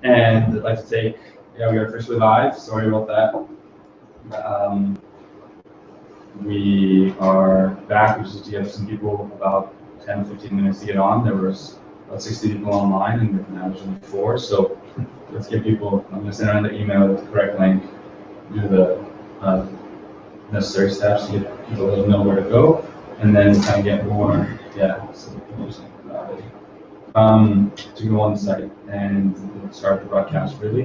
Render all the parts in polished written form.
And I'd like to say, yeah, we are officially live. Sorry about that. We are back. We just have some people about 10, 15 minutes to get on. There was about 60 people online, and we've now only 4. So let's get people. I'm going to send around the email with the correct link. Do the necessary steps to get people to know where to go, and then kind of get more. Yeah. So to go on the site and start the broadcast really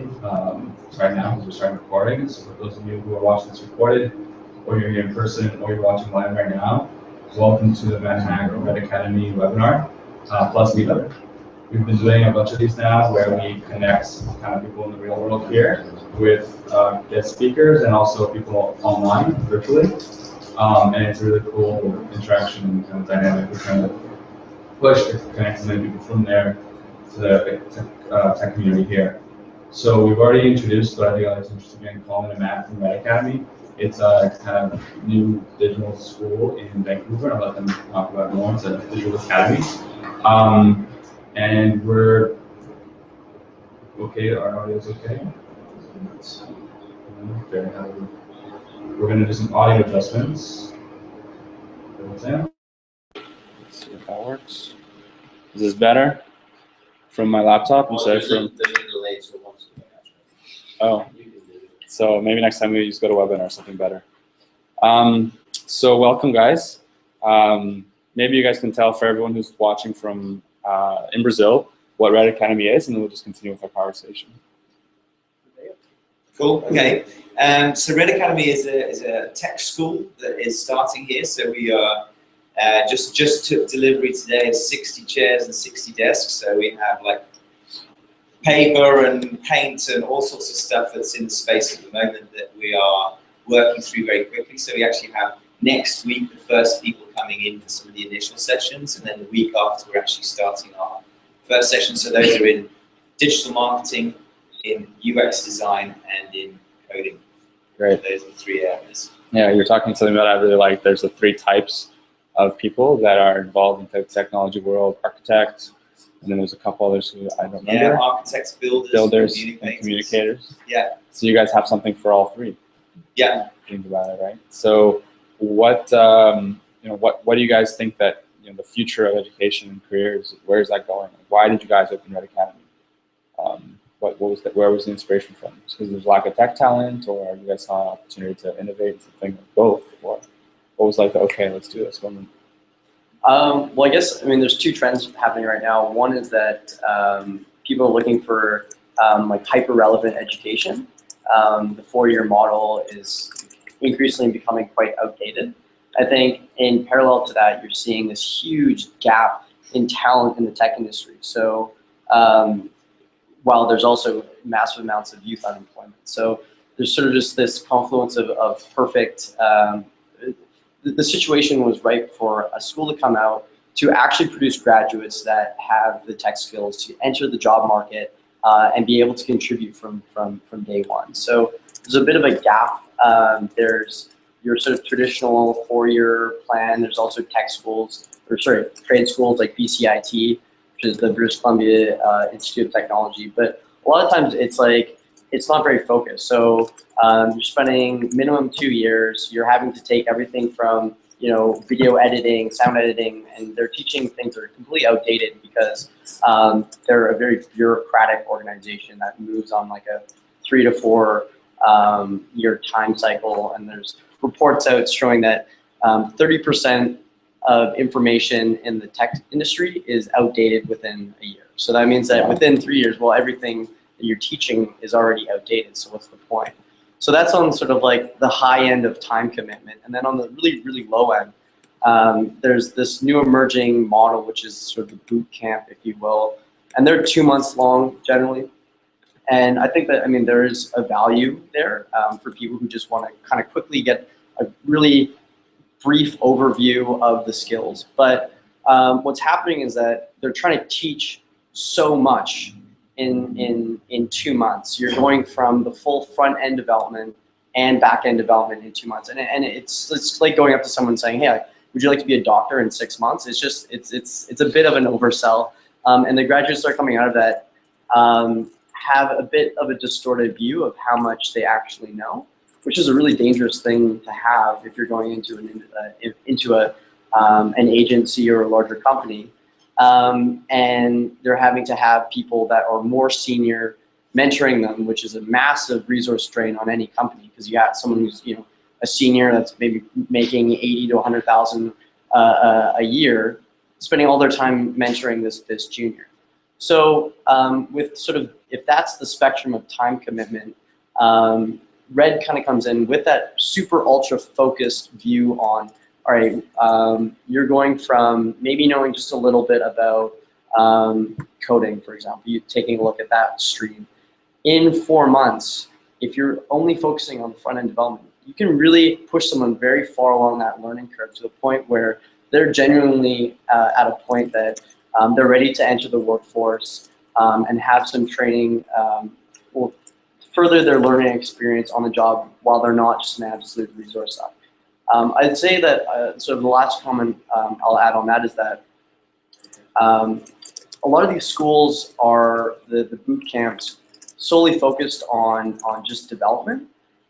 right now because we're starting recording. So for those of you who are watching this recorded, or you're here in person, or you're watching live right now, welcome to the VanHack Red Academy webinar plus Meetup. We've been doing a bunch of these now where we connect kind of people in the real world here with guest speakers and also people online virtually. And it's a really cool interaction and kind of dynamic. We're trying to push to connect as many people from there to the tech community here. So we've already introduced, but I think it's interesting again, Colin and Matt from Red Academy. It's a kind of new digital school in Vancouver. I'll let them talk about it more. It's a digital academy. And we're okay, our audio is okay. We're going to do some audio adjustments. Let's see if that works. Is this better from my laptop instead of from? Oh, so maybe next time we just go to webinar or something better. So welcome, guys. Maybe you guys can tell for everyone who's watching from in Brazil what Red Academy is, and then we'll just continue with our conversation. Cool. Okay. So Red Academy is a tech school that is starting here. So we are just took delivery today of 60 chairs and 60 desks. So we have like paper and paint and all sorts of stuff that's in the space at the moment that we are working through very quickly. So we actually have next week the first people coming in for some of the initial sessions, and then the week after we're actually starting our first session. So those are in digital marketing, in UX design, and in coding. Great. Those are the 3 areas. Yeah, you're talking something that I really like. There's the 3 types of people that are involved in the technology world: architects, and then there's a couple others who I don't remember. Yeah, architects, builders, and communicators. Yeah. So you guys have something for all 3. Yeah. Think about it, right? So what what do you guys think that the future of education and careers? Where is that going? Why did you guys open Red Academy? What was that? Where was the inspiration from? Because there's lack of tech talent, or you guys saw an opportunity to innovate something like both? Or what was like the okay, let's do this one? Well, I guess there's 2 trends happening right now. One is that people are looking for like hyper-relevant education. The 4-year model is increasingly becoming quite outdated. I think in parallel to that, you're seeing this huge gap in talent in the tech industry. So while there's also massive amounts of youth unemployment. So there's sort of just this confluence of perfect, the situation was ripe for a school to come out to actually produce graduates that have the tech skills to enter the job market and be able to contribute from day one. So there's a bit of a gap. There's your sort of traditional 4-year plan. There's also tech schools, or sorry, trade schools like BCIT, which is the British Columbia Institute of Technology. But a lot of times it's like, it's not very focused. So you're spending minimum 2 years. You're having to take everything from video editing, sound editing, and they're teaching things that are completely outdated because they're a very bureaucratic organization that moves on like a 3 to 4 year time cycle. And there's reports out showing that 30% of information in the tech industry is outdated within a year. So that means that within 3 years, well, everything that you're teaching is already outdated. So what's the point? So that's on sort of like the high end of time commitment. And then on the really, really low end, there's this new emerging model, which is sort of the boot camp, if you will. And they're 2 months long generally. And I think that, there is a value there for people who just want to kind of quickly get a really brief overview of the skills. But what's happening is that they're trying to teach so much in 2 months. You're going from the full front end development and back end development in 2 months. And it's like going up to someone saying, hey, would you like to be a doctor in 6 months? It's just, it's a bit of an oversell. And the graduates that are coming out of that have a bit of a distorted view of how much they actually know, which is a really dangerous thing to have if you're going into an agency or a larger company. And they're having to have people that are more senior mentoring them, which is a massive resource drain on any company, because you got someone who's a senior that's maybe making 80 to 100,000 a year, spending all their time mentoring this junior. So with sort of, if that's the spectrum of time commitment, Red kind of comes in with that super ultra focused view on, all right, you're going from maybe knowing just a little bit about coding, for example, you taking a look at that stream. In 4 months, if you're only focusing on front-end development, you can really push someone very far along that learning curve to the point where they're genuinely at a point that they're ready to enter the workforce and have some training or further their learning experience on the job while they're not just an absolute resource up. I'd say that sort of the last comment I'll add on that is that a lot of these schools are the boot camps solely focused on just development.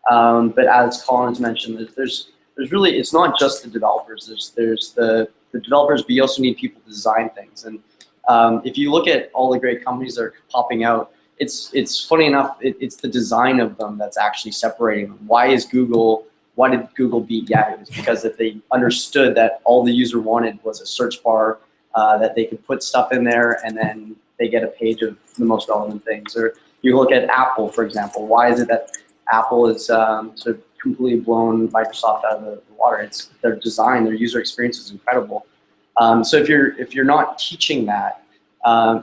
But as Colin's mentioned, there's really, it's not just the developers. There's the developers, but you also need people to design things. And if you look at all the great companies that are popping out, it's funny enough, it's the design of them that's actually separating them. Why did Google beat Yahoo? It's because if they understood that all the user wanted was a search bar that they could put stuff in there and then they get a page of the most relevant things. Or you look at Apple, for example. Why is it that Apple is sort of completely blown Microsoft out of the water? It's their design, their user experience is incredible. So if you're not teaching that,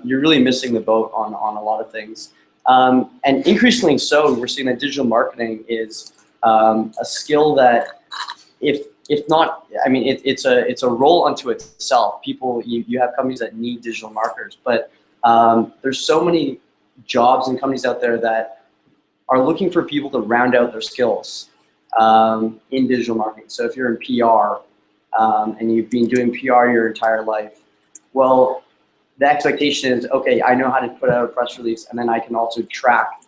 you're really missing the boat on a lot of things. And increasingly so, we're seeing that digital marketing is a skill that, if not, I mean, it's a role unto itself. People, you have companies that need digital marketers, but there's so many jobs and companies out there that are looking for people to round out their skills in digital marketing. So if you're in PR and you've been doing PR your entire life, well, the expectation is, okay, I know how to put out a press release, and then I can also track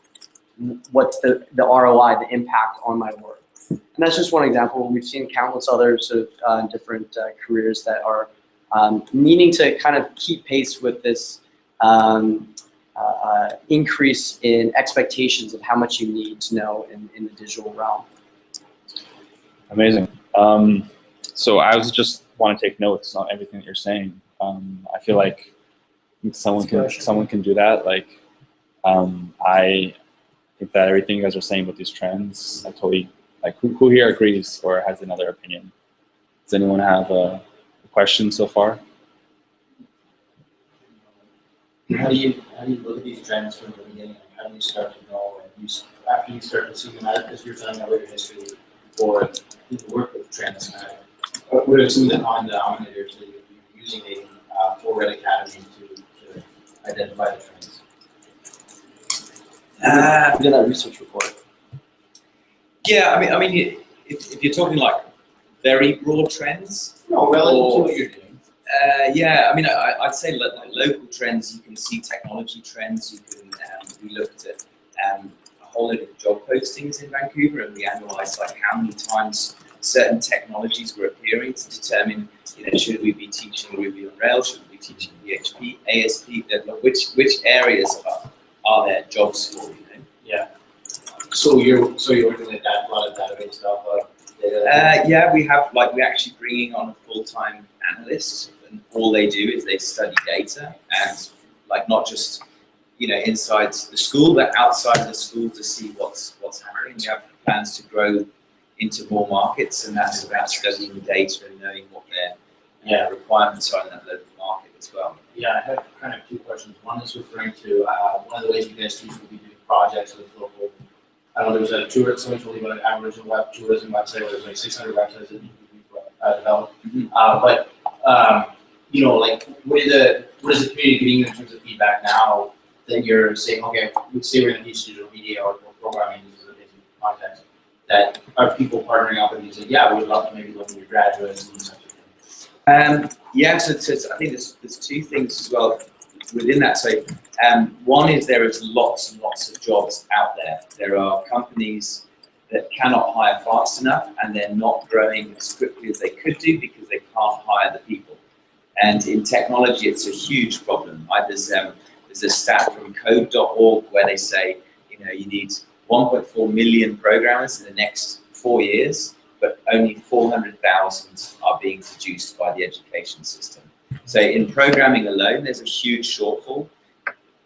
what's the ROI, the impact on my work. And that's just one example. We've seen countless other sort of different careers that are needing to kind of keep pace with this increase in expectations of how much you need to know in the digital realm. Amazing. So I was just want to take notes on everything that you're saying. I feel like someone can do that. Like I think that everything you guys are saying about these trends, I totally like. Who here agrees or has another opinion? Does anyone have a question so far? How do you look at these trends from the beginning? How do you start to know? And after you start to see them, because you're telling about your history before people work with trends, what are some of the common denominators that you're using for Red Academy to identify the trends? We did that research report. Yeah, I mean, if you're talking like very broad trends, No, relative to what you're doing. yeah, I mean, I'd say like local trends. You can see technology trends. You can we looked at a whole lot of job postings in Vancouver, and we analysed like how many times certain technologies were appearing to determine, should we be teaching Ruby on Rails, should we be teaching PHP, ASP, which areas are there jobs for? Yeah. So you're working at that, a lot of database stuff. Yeah, we're actually bringing on a full-time analyst, and all they do is they study data, and like not just inside the school, but outside of the school to see what's happening. We have plans to grow into more markets, and that's about studying data and knowing what their requirements are in that local market as well. Yeah, I have kind of two questions. One is referring to one of the ways you guys teach will be doing projects with local. I know there was a tour, someone told me about an Aboriginal web tourism website where there's like 600 websites that need to be developed. Mm-hmm. But like what is the community giving you in terms of feedback now that you're saying, okay, let's say we're going to teach digital media or programming, this is a basic context, that are people partnering up and you say, yeah, we would love to maybe look at your graduates and such a thing. Yeah, so I think there's two things as well. within that. So one is there is lots and lots of jobs out there. There are companies that cannot hire fast enough, and they're not growing as quickly as they could do because they can't hire the people. And in technology, it's a huge problem. There's a stat from code.org where they say, you need 1.4 million programmers in the next 4 years, but only 400,000 are being produced by the education system. So in programming alone, there's a huge shortfall.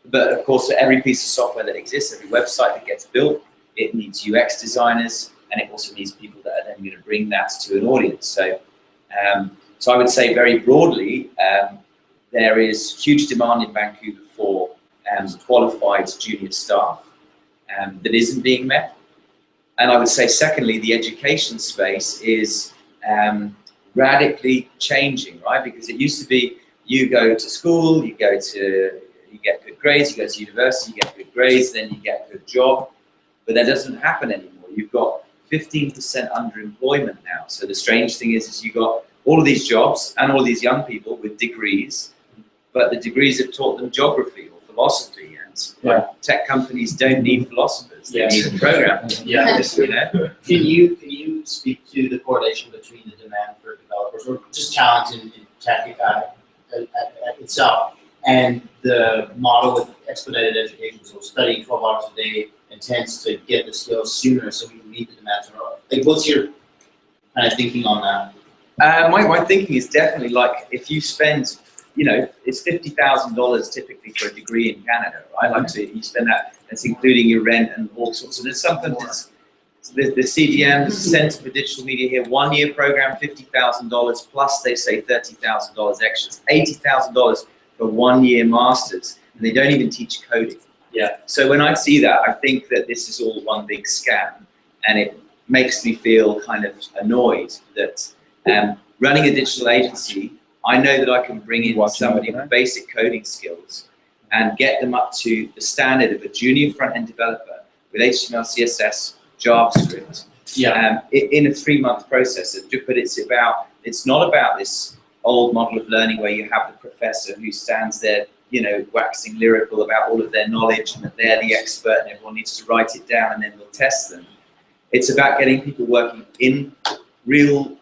But of course, for every piece of software that exists, every website that gets built, it needs UX designers, and it also needs people that are then going to bring that to an audience. So, so I would say very broadly, there is huge demand in Vancouver for qualified junior staff that isn't being met. And I would say, secondly, the education space is radically changing, right? Because it used to be you go to school, you get good grades, you go to university, you get good grades, then you get a good job. But that doesn't happen anymore. You've got 15% underemployment now. So the strange thing is you've got all of these jobs and all of these young people with degrees, but the degrees have taught them geography or philosophy, and tech companies don't need philosophers, they need programmers. Yeah. You know? Can you speak to the correlation between the demand for developers or just talent in tech itself and the model with expedited education, so studying 12 hours a day and tends to get the skills sooner so we can meet the demands? Like, what's your kind of thinking on that? My thinking is definitely like, if you spend, it's $50,000 typically for a degree in Canada, right? Like, so you spend that, that's including your rent and all sorts of, there's something that's, the CDM, the Centre for Digital Media here, 1 year program, $50,000 plus they say $30,000 extras, $80,000 for 1 year masters, and they don't even teach coding. Yeah. So when I see that, I think that this is all one big scam, and it makes me feel kind of annoyed that running a digital agency, I know that I can bring in somebody with basic coding skills and get them up to the standard of a junior front-end developer with HTML, CSS, JavaScript, in a 3-month process. But it's not about this old model of learning where you have the professor who stands there, waxing lyrical about all of their knowledge and that they're the expert and everyone needs to write it down and then we'll test them. It's about getting people working in real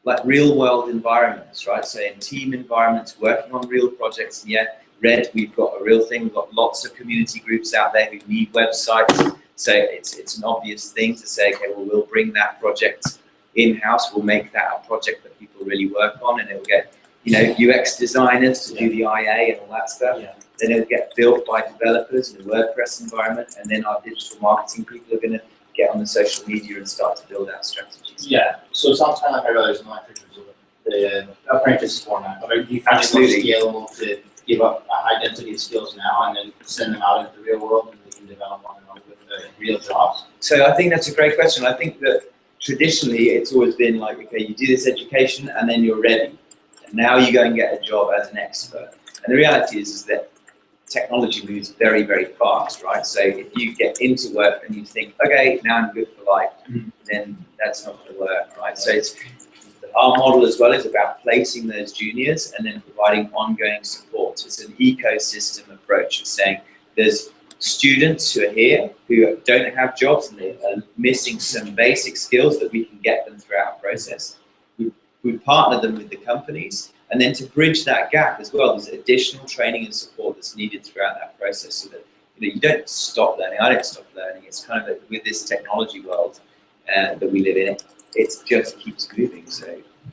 world environments, right? So in team environments, working on real projects. And yet, Red, we've got a real thing. We've got lots of community groups out there who need websites. So it's an obvious thing to say, okay, well, we'll bring that project in-house. We'll make that a project that people really work on, and it'll get, UX designers to do the IA and all that stuff. Yeah. Then it'll get built by developers in a WordPress environment, and then our digital marketing people are going to get on the social media and start to build out strategies. Yeah, so it sounds kind of like I realized in the apprentice format, but do you find it more scalable to give up a high density of skills now and then send them out into the real world and they can develop on their own with real jobs? So I think that's a great question. I think that traditionally it's always been like, okay, you do this education and then you're ready. And now you go and get a job as an expert. And the reality is that technology moves very, very fast, right? So if you get into work and you think, okay, now I'm good for life, then that's not going to work, right? So our model as well is about placing those juniors and then providing ongoing support. It's an ecosystem approach of saying there's students who are here who don't have jobs and they are missing some basic skills that we can get them throughout our process. We partner them with the companies, and then to bridge that gap as well, there's additional training and support that's needed throughout that process so that you don't stop learning. I don't stop learning. It's kind of with this technology world that we live in, it just keeps moving.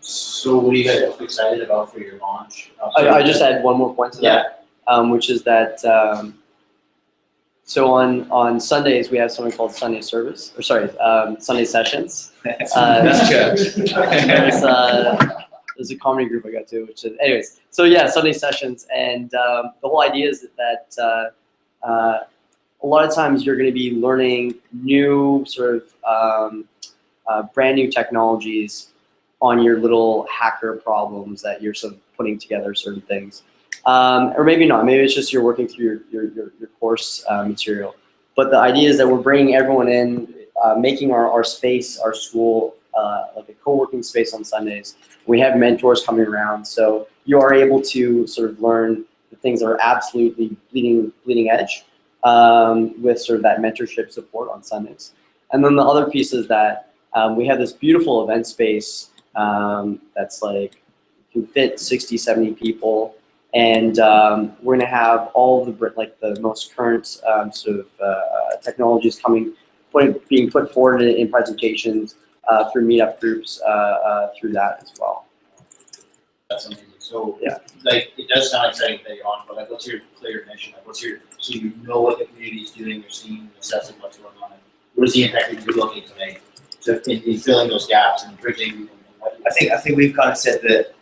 So what are you guys excited about for your launch? I just add one more point to that, which is that so on Sundays we have something called Sunday service, or sorry, Sunday sessions. That's church. There's a comedy group I go to, which is, anyways. So yeah, Sunday sessions, and the whole idea is that a lot of times you're going to be learning new sort of brand new technologies on your little hacker problems that you're sort of putting together certain things. Or maybe not, maybe it's just you're working through your course material. But the idea is that we're bringing everyone in, making our space, our school, like a co-working space on Sundays. We have mentors coming around, so you are able to sort of learn the things that are absolutely bleeding edge, with sort of that mentorship support on Sundays. And then the other piece is that we have this beautiful event space that's like can fit 60, 70 people. And we're gonna have all the most current sort of technologies being put forward in presentations through meetup groups through that as well. That's amazing. So, Yeah. like, it does sound exciting that you're on, but like, what's your clear mission? Like, so you know what the community is doing, you're seeing, assessing what's going on, and what is the impact that you're looking to make in filling those gaps and bridging? I think we've kind of said that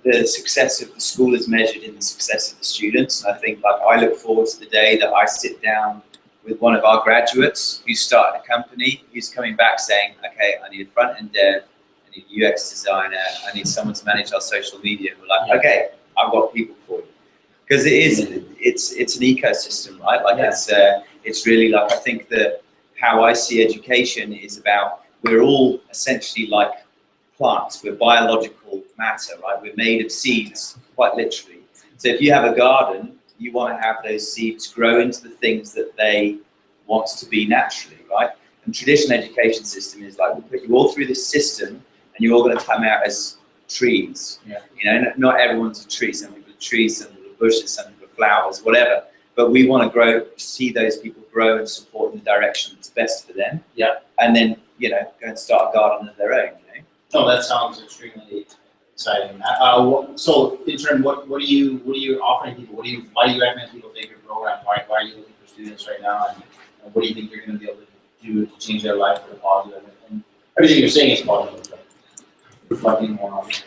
the success of the school is measured in the success of the students. And I think, like, I look forward to the day that I sit down with one of our graduates who started a company, who's coming back saying, okay, I need a front-end dev, I need a UX designer, I need someone to manage our social media. We're like, okay, I've got people for you. Because it's an ecosystem, right? Like, it's really like, I think that how I see education is about, we're all essentially like plants, we're biological matter, right? We're made of seeds, quite literally. So if you have a garden, you want to have those seeds grow into the things that they want to be naturally, right? And traditional education system is like, we'll put you all through this system and you're all going to come out as trees. Yeah. You know, not everyone's a tree. Some people are trees, some people are bushes, some people are flowers, whatever. But we want to see those people grow and support in the direction that's best for them. Yeah. And then, you know, go and start a garden of their own, you know? No, that sounds extremely exciting. So, in turn, what are you offering people? Why do you recommend people take your program? Why are you looking for students right now? And what do you think you're going to be able to do to change their life for the positive? And everything you're saying is positive, but reflecting more on it.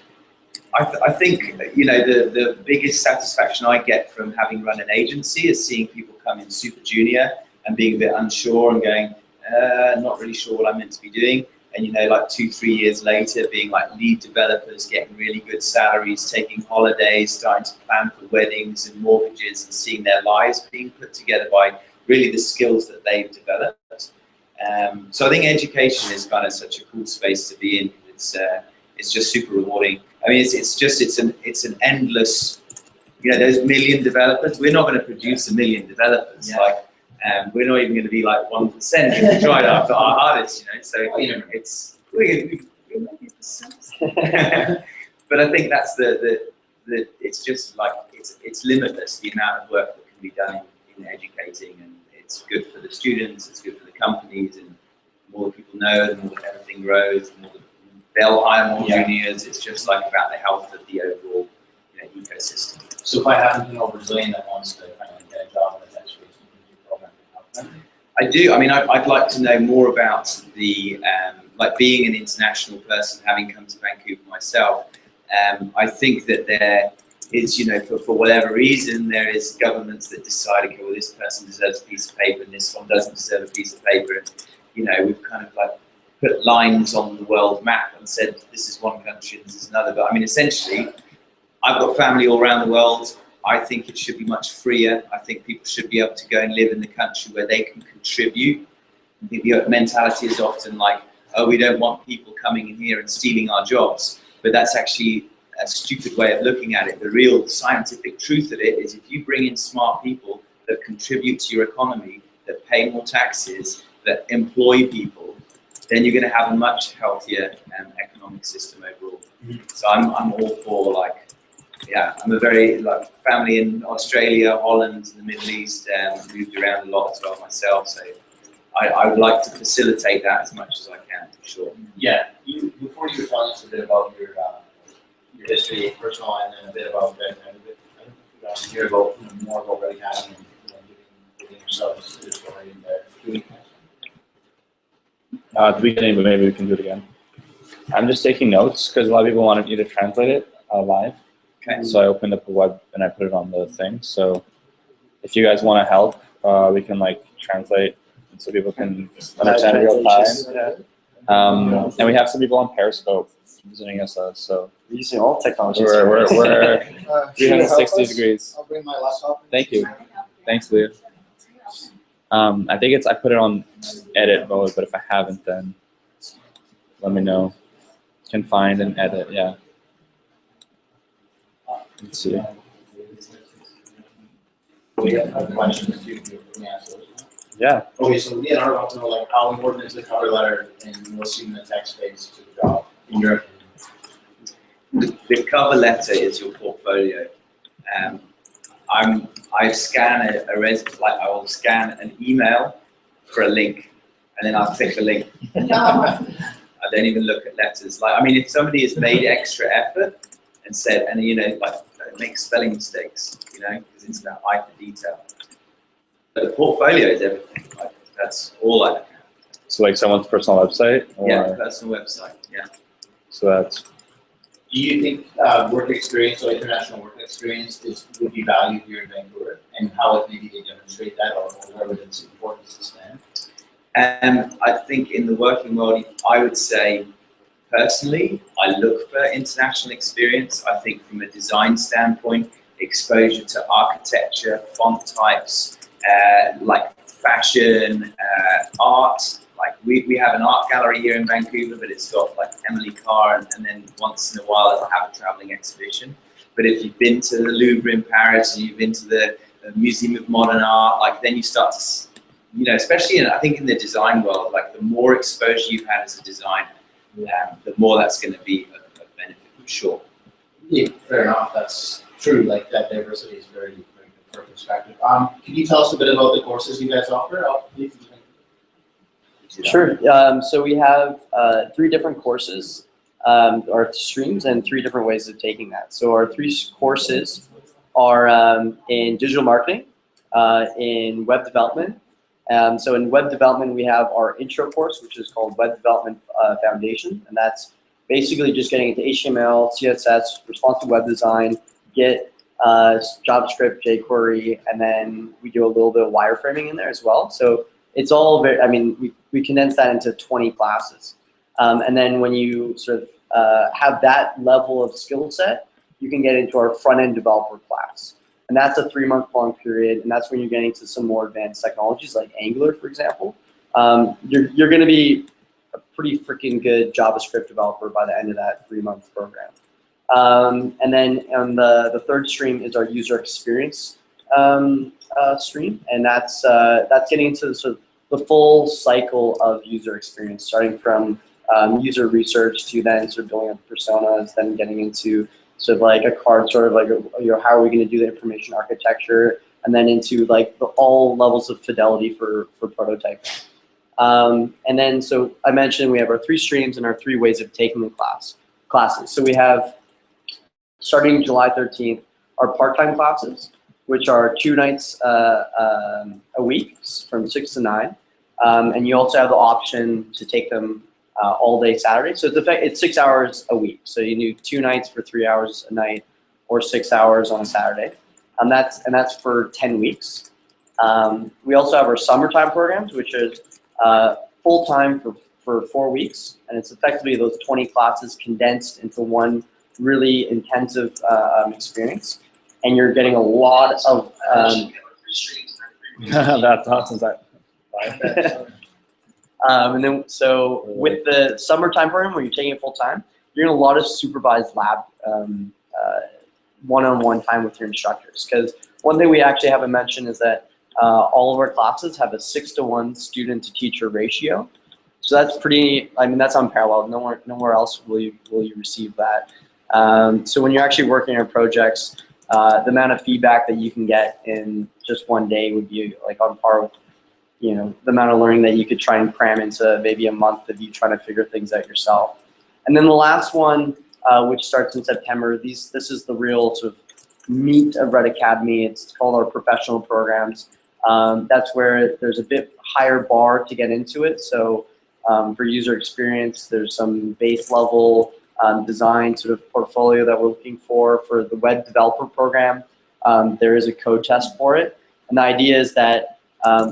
I think, you know, the biggest satisfaction I get from having run an agency is seeing people come in super junior and being a bit unsure and going, not really sure what I'm meant to be doing. And, you know, like 2-3 years later, being like lead developers, getting really good salaries, taking holidays, starting to plan for weddings and mortgages, and seeing their lives being put together by really the skills that they've developed. So I think education is kind of such a cool space to be in. It's just super rewarding. I mean, it's an endless, you know, those million developers. We're not going to produce 1 million developers. Yeah. Like, we're not even going to be like 1% if we tried after our hardest, you know. So you know, we're maybe 1%. But I think that's it's just like it's limitless, the amount of work that can be done in educating, and it's good for the students, it's good for the companies, and the more people know, the more everything grows, the more they'll hire more juniors. It's just like about the health of the overall, you know, ecosystem. So if I happen to know a Brazilian that wants to kind of get a job in the tech space, you program to help them? I do. I mean, I'd like to know more about the, like being an international person, having come to Vancouver myself. I think that there is, you know, for whatever reason, there is governments that decide, okay, well, this person deserves a piece of paper and this one doesn't deserve a piece of paper. And, you know, we've kind of like put lines on the world map and said, this is one country, this is another. But I mean, essentially, I've got family all around the world. I think it should be much freer. I think people should be able to go and live in the country where they can contribute. I think the mentality is often like, oh, we don't want people coming in here and stealing our jobs. But that's actually a stupid way of looking at it. The real scientific truth of it is if you bring in smart people that contribute to your economy, that pay more taxes, that employ people, then you're going to have a much healthier economic system overall. So I'm all for, like, yeah, I'm a very, like, family in Australia, Holland, the Middle East, moved around a lot as well myself. So I would like to facilitate that as much as I can, for sure. Yeah, before you were telling us a bit about your history, personal, and then a bit about Red Academy, I want to hear about, you know, more about Red Academy and, you know, giving yourselves the story in there. At the beginning, but maybe we can do it again. I'm just taking notes because a lot of people wanted me to translate it live. Okay. So I opened up a web and I put it on the thing. So if you guys want to help, we can like translate so people can understand real time. And we have some people on Periscope visiting us. So We're using all technologies. we're Should you help 360 us? degrees. I'll bring my laptop. Thank you. Thanks, Leo. I think I put it on edit mode, but if I haven't, then let me know. Can find and edit, yeah. Let's see. We have other questions too, if we ask those. Yeah. Okay, so yeah, I want to know like how important is the cover letter and what's in the text phase to the job in your opinion? The cover letter is your portfolio. I scan I will scan an email for a link, and then I'll click the link. I don't even look at letters. Like, I mean, if somebody has made extra effort and said, and you know, like, don't make spelling mistakes, you know, because it's that eye for detail. But the portfolio is everything. Like, that's all I look at. So like someone's personal website? Or, Yeah, personal website. Yeah. So that's, Do you think work experience or international work experience would be valued here in Vancouver, and how it maybe they demonstrate that, or where would its importance stand? I think in the working world, I would say, personally, I look for international experience. I think from a design standpoint, exposure to architecture, font types, like fashion, art. Like we have an art gallery here in Vancouver, but it's got like Emily Carr, and then once in a while it'll have a traveling exhibition. But if you've been to the Louvre in Paris, and you've been to the Museum of Modern Art, like then you start to, you know, especially I think in the design world, like the more exposure you've had as a designer, the more that's going to be a benefit for sure. Yeah, fair enough. That's true. Like that diversity is very, very good for perspective. Can you tell us a bit about the courses you guys offer? Sure. So we have 3 different courses, or streams, and 3 different ways of taking that. So our 3 courses are in digital marketing, in web development. So in web development, we have our intro course, which is called Web Development Foundation, and that's basically just getting into HTML, CSS, responsive web design, Git, JavaScript, jQuery, and then we do a little bit of wireframing in there as well. So it's all very, I mean, we condense that into 20 classes. And then when you sort of have that level of skill set, you can get into our front-end developer class. And that's a 3-month-long period, and that's when you're getting to some more advanced technologies like Angular, for example. You're going to be a pretty freaking good JavaScript developer by the end of that 3-month program. And then on the 3rd stream is our user experience stream, and that's getting into sort of the full cycle of user experience, starting from user research to then sort of building up personas, then getting into sort of like a card, sort of like, you know, how are we going to do the information architecture, and then into like all levels of fidelity for prototyping. And then, so I mentioned we have our 3 streams and our 3 ways of taking the classes. So we have, starting July 13th, our part-time classes, which are 2 nights a week from 6 to 9. And you also have the option to take them all day Saturday. So it's 6 hours a week. So you do 2 nights for 3 hours a night, or 6 hours on a Saturday. And that's for 10 weeks. We also have our summertime programs, which is full-time for 4 weeks. And it's effectively those 20 classes condensed into one really intensive experience. And you're getting a lot of that's awesome. And then, so with the summertime program, where you're taking it full time, you're getting a lot of supervised lab one-on-one time with your instructors. Because one thing we actually haven't mentioned is that all of our classes have a 6-to-1 student to teacher ratio. So that's pretty, I mean, that's unparalleled. Nowhere else will you receive that. So when you're actually working on projects, the amount of feedback that you can get in just one day would be like on par with, you know, the amount of learning that you could try and cram into maybe a month of you trying to figure things out yourself. And then the last one, which starts in September, this is the real sort of meat of Red Academy. It's called our professional programs. That's where there's a bit higher bar to get into it. So for user experience, there's some base level design sort of portfolio that we're looking for the web developer program. There is a code test for it. And the idea is that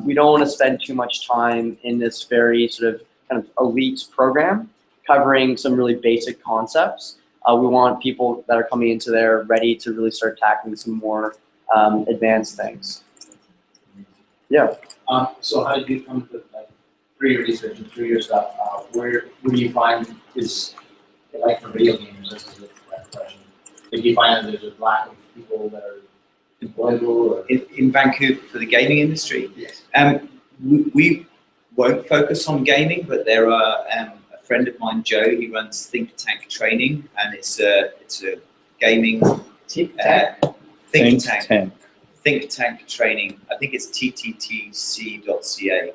we don't want to spend too much time in this very sort of kind of elite program covering some really basic concepts. We want people that are coming into there ready to really start tackling some more advanced things. Yeah. So how did you come to, like, through your research and through your stuff, where do you find is, like for video games, this is a question, do you find that there's a lack of people that are deployable? Or? In Vancouver for the gaming industry. Yes. We won't focus on gaming, but there are a friend of mine, Joe. He runs Think Tank Training, and it's a gaming think tank. Think Tank Training. I think it's tttc.ca.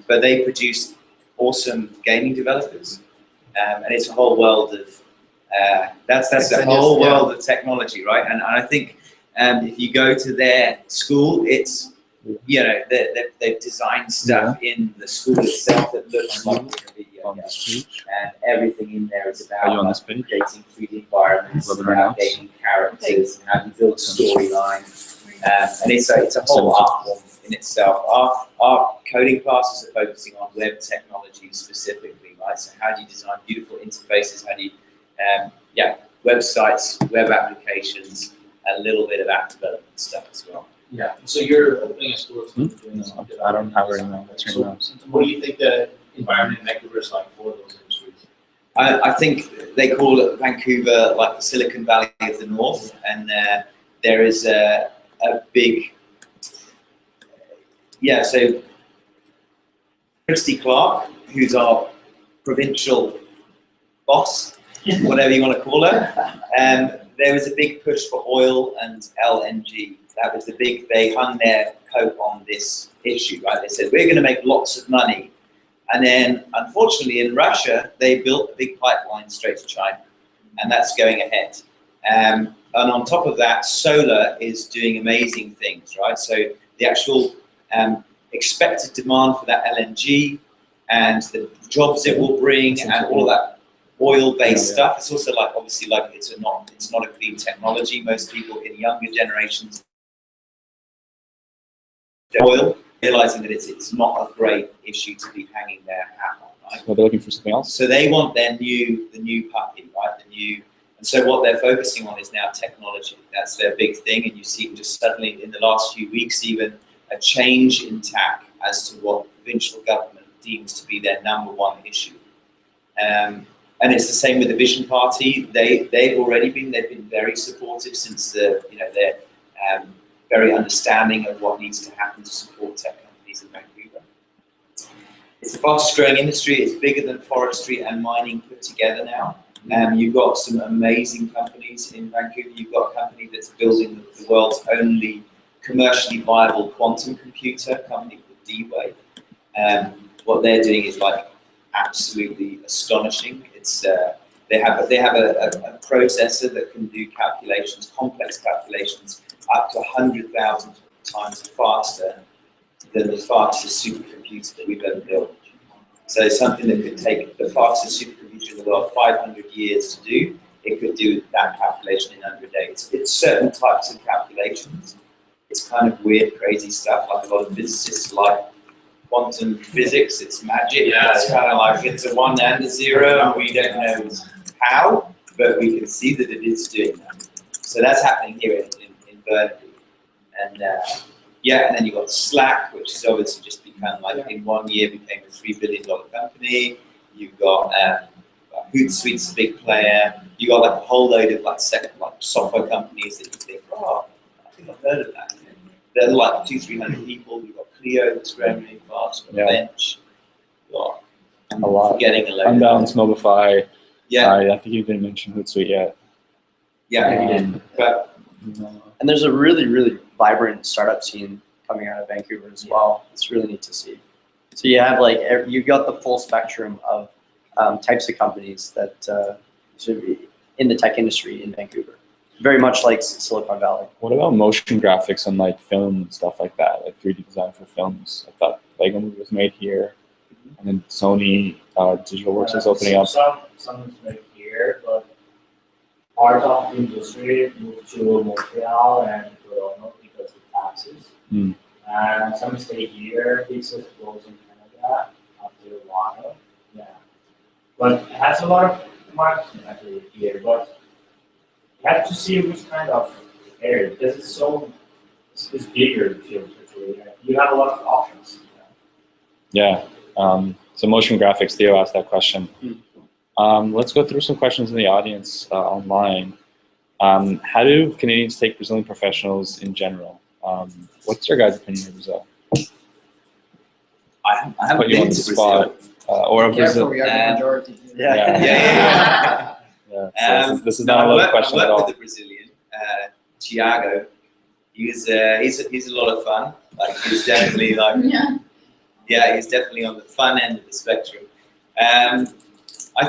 But they produce awesome gaming developers, and it's a whole world of that's a whole world of technology, right? And I think if you go to their school, it's they've designed stuff in the school itself that looks like a video game, and everything in there is Are you on about this page? creating 3D environments, Webinar about notes? gaming characters, and how to build a storyline. And it's a whole art form in itself. Our coding classes are focusing on web technology specifically, right? So how do you design beautiful interfaces? How do you, websites, web applications, a little bit of app development stuff as well. Yeah. So you're opening a school. I don't have it now. What's your name? What do you think the environment in Vancouver is like for those industries? I think they call it Vancouver like the Silicon Valley of the North, and there is a big, so Christy Clark, who's our provincial boss, whatever you want to call her, there was a big push for oil and LNG. That was the big, they hung their coat on this issue, right? They said, we're going to make lots of money. And then, unfortunately, in Russia, they built a big pipeline straight to China, and that's going ahead. And on top of that, solar is doing amazing things, right? So the actual expected demand for that LNG and the jobs it will bring and all that oil-based stuff. It's also like, obviously, like it's not a clean technology. Most people in younger generations, oil, realizing that it's not a great issue to be hanging their hat on, right? Well, they're looking for something else. So they want the new puppy, right? And so what they're focusing on is now technology. That's their big thing. And you see just suddenly in the last few weeks, even a change in tack as to what the provincial government deems to be their #1 issue. And it's the same with the Vision Party. They've been very supportive since they're very understanding of what needs to happen to support tech companies in Vancouver. It's the fastest growing industry. It's bigger than forestry and mining put together now. You've got some amazing companies in Vancouver. You've got a company that's building the world's only commercially viable quantum computer, a company called D-Wave. What they're doing is like absolutely astonishing. It's they have a processor that can do calculations, complex calculations, up to 100,000 times faster than the fastest supercomputer that we've ever built. So it's something that could take the fastest supercomputer in the world 500 years to do. It could do that calculation in 100 days. It's certain types of calculations. It's kind of weird, crazy stuff. Like a lot of physicists like quantum physics. It's magic. It's kind of like it's a 1 and a 0, and we don't know how, but we can see that it is doing that. So that's happening here in Burnaby. And and then you've got Slack, which has obviously just become like in 1 year became a $3 billion company. You've got Hootsuite's a big player. You've got like a whole load of like software companies that you think, oh, I think I've heard of that. They're like 200-300 people. You've got Clio that's growing really fast. You've got Bench. You've got A lot. Forgetting a load. Unbalanced Mobify. Yeah. I think you didn't mention Hootsuite yet. Yeah. But And there's a really, really vibrant startup scene coming out of Vancouver as well. It's really neat to see. So you have like, you've got the full spectrum of types of companies that should be in the tech industry in Vancouver. Very much like Silicon Valley. What about motion graphics and like film and stuff like that, like 3D design for films? I thought Lego Movie was made here, and then Sony Digital Works is opening up. Some is made here, but part of the industry moved to Montreal and Toronto because of taxes. And some stay here. Pixel goes in Canada after a while. Yeah, but it has a lot of marketing actually here. But you have to see which kind of area because it's bigger field actually. You have a lot of options. Yeah. So motion graphics. Theo asked that question. Let's go through some questions in the audience online. How do Canadians take Brazilian professionals in general? What's your guys' opinion of Brazil? I haven't Put you been on the to spot. Or of Careful, Brazil. we have the majority. Yeah. Yeah, so this is No, not a loaded I question at worked all. with a Brazilian, Thiago. He's a lot of fun. Like he's definitely like he's definitely on the fun end of the spectrum. I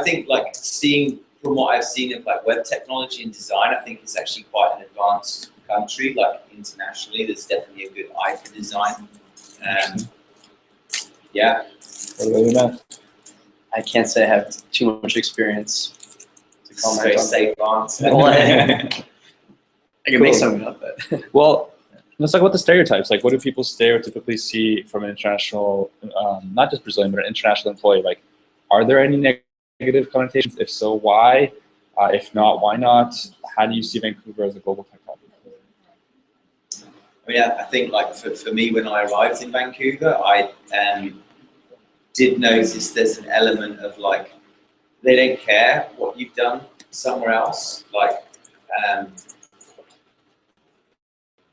think like seeing from what I've seen of like web technology and design, I think it's actually quite an advanced country. Like internationally, there's definitely a good eye for design. Yeah. What about you, Matt? I can't say I have too much experience to It's a comment very on. safe answer. Well, I can make something up, but Well, let's talk about the stereotypes. Like, what do people stereotypically see from an international, not just Brazilian, but an international employee? Like, are there any negative connotations? If so, why? If not, why not? How do you see Vancouver as a global tech hub? I mean, I think like for me, when I arrived in Vancouver, I did notice there's an element of like, they don't care what you've done somewhere else. Like,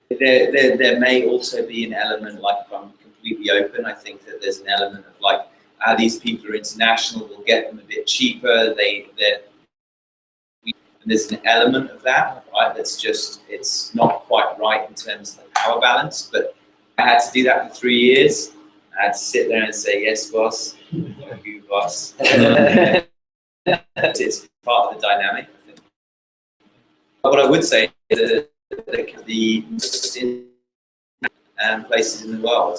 there may also be an element, like if I'm completely open, I think that there's an element of like, these people are international, we'll get them a bit cheaper. And there's an element of that, right? That's just, it's not quite right in terms of the power balance, but I had to do that for 3 years. I had to sit there and say, yes, boss, you boss. It's part of the dynamic, I think. But what I would say is that the most places in the world,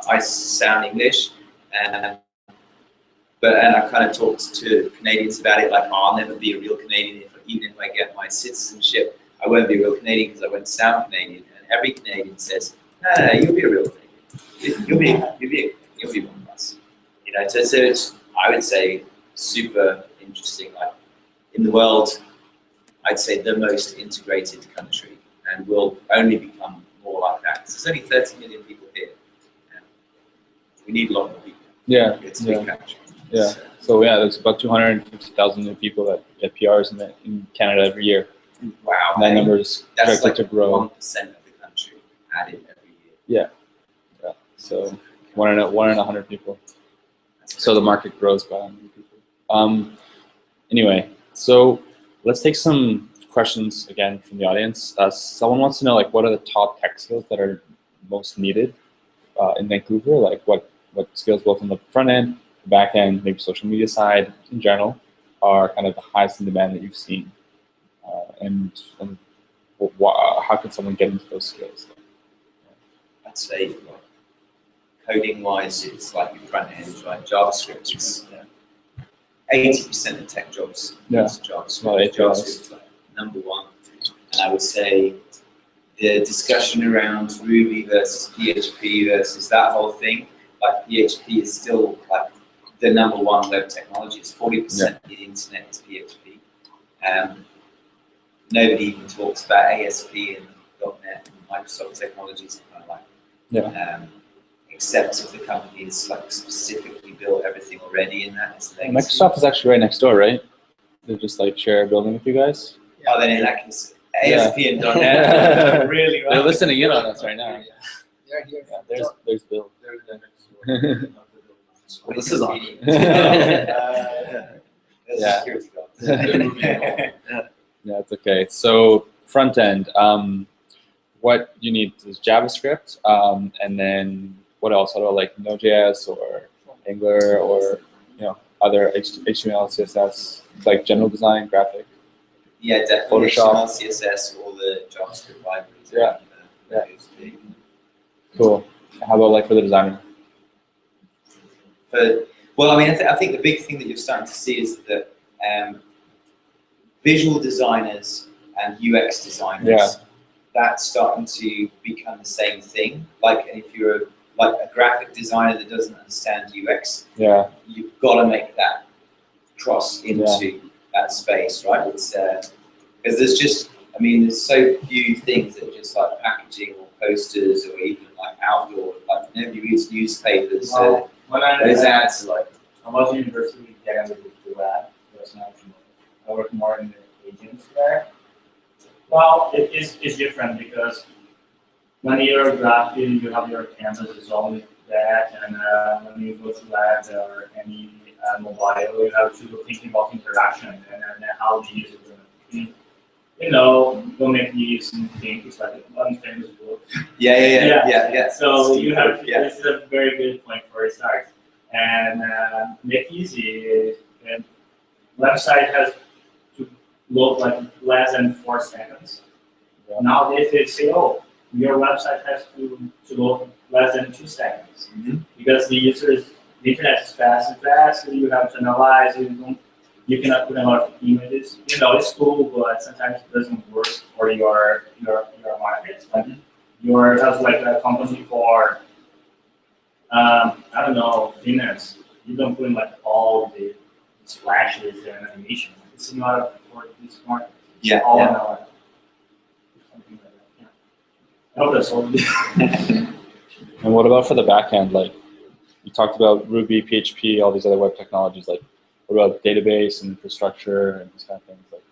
I sound English, and I kind of talked to Canadians about it, like, I'll never be a real Canadian, even if I get my citizenship, I won't be a real Canadian because I won't sound Canadian. And every Canadian says, no, you'll be a real Canadian. You'll be one of us. You know, so it's, I would say, super interesting. Like in the world, I'd say the most integrated country, and will only become more like that. There's only 30 million people here. And we need a lot more people. Yeah, It's a big country. yeah. So yeah, there's about 250,000 new people that get PRs in Canada every year. Wow. And that number is That's projected like to grow. 1% of the country added every year. Yeah. So one in 100 people. So the market grows by 100 people. Anyway, so let's take some questions again from the audience. Someone wants to know, like, what are the top tech skills that are most needed in Vancouver? Like, what skills both on the front end, the back end, maybe social media side in general, are kind of the highest in demand that you've seen? And how can someone get into those skills? I'd say coding-wise, it's like your front end, right? JavaScript is 80% of tech jobs use JavaScript. Well, JavaScript is like number one. And I would say the discussion around Ruby versus PHP versus that whole thing, like PHP is still like the number one web technology. It's 40% of the internet is PHP. Nobody even talks about ASP and .NET and Microsoft technologies, kind of like, except if the company is like specifically built everything already in that. It's legacy. Microsoft is actually right next door, right? They just like share a building with you guys. Oh, then in that case, ASP and .NET really right. They're listening in on us right now. They're here. Yeah, there's Bill. They're the next door. Well, this is on. Yeah. Security guards. Yeah, it's okay. So front end, what you need is JavaScript, and then what else? How about like Node.js or Angular or other HTML, CSS, like general design, graphic. Yeah, definitely Photoshop. HTML, CSS, all the JavaScript libraries. Yeah. Yeah. Cool. How about like for the designer? But well, I mean, I think the big thing that you're starting to see is that visual designers and UX designers, that's starting to become the same thing. Like, and if you're a graphic designer that doesn't understand UX, you've got to make that cross into that space, right? It's because there's just, I mean, there's so few things that are just like packaging or posters or even like outdoor. Like nobody reads newspapers. So When those ads, like, I was in university getting with the lab, I worked more in the agents there. Well, it's different because when you're graphic, you have your canvas is only that, and when you go to web or any mobile, you have to think about interaction and how the user is going to think. You know, don't make me think it's like one famous book. Yeah. So you have Yeah. this is a very good point for a start, and make easy. And website has to load like less than 4 seconds. Yeah. Nowadays they say, oh, your website has to load less than 2 seconds because the internet is fast and fast. So you have to analyze. You cannot put a lot of images. You know, it's cool, but sometimes it doesn't work for your market. Like your that's like a company for I don't know, finance. You don't put in like all the splashes and animation. It's not for this market. It's Yeah, all yeah. analog. Something like that. Yeah. I hope that's all. And what about for the back end? Like you talked about Ruby, PHP, all these other web technologies. Like what about database and infrastructure and these kind of things? Like,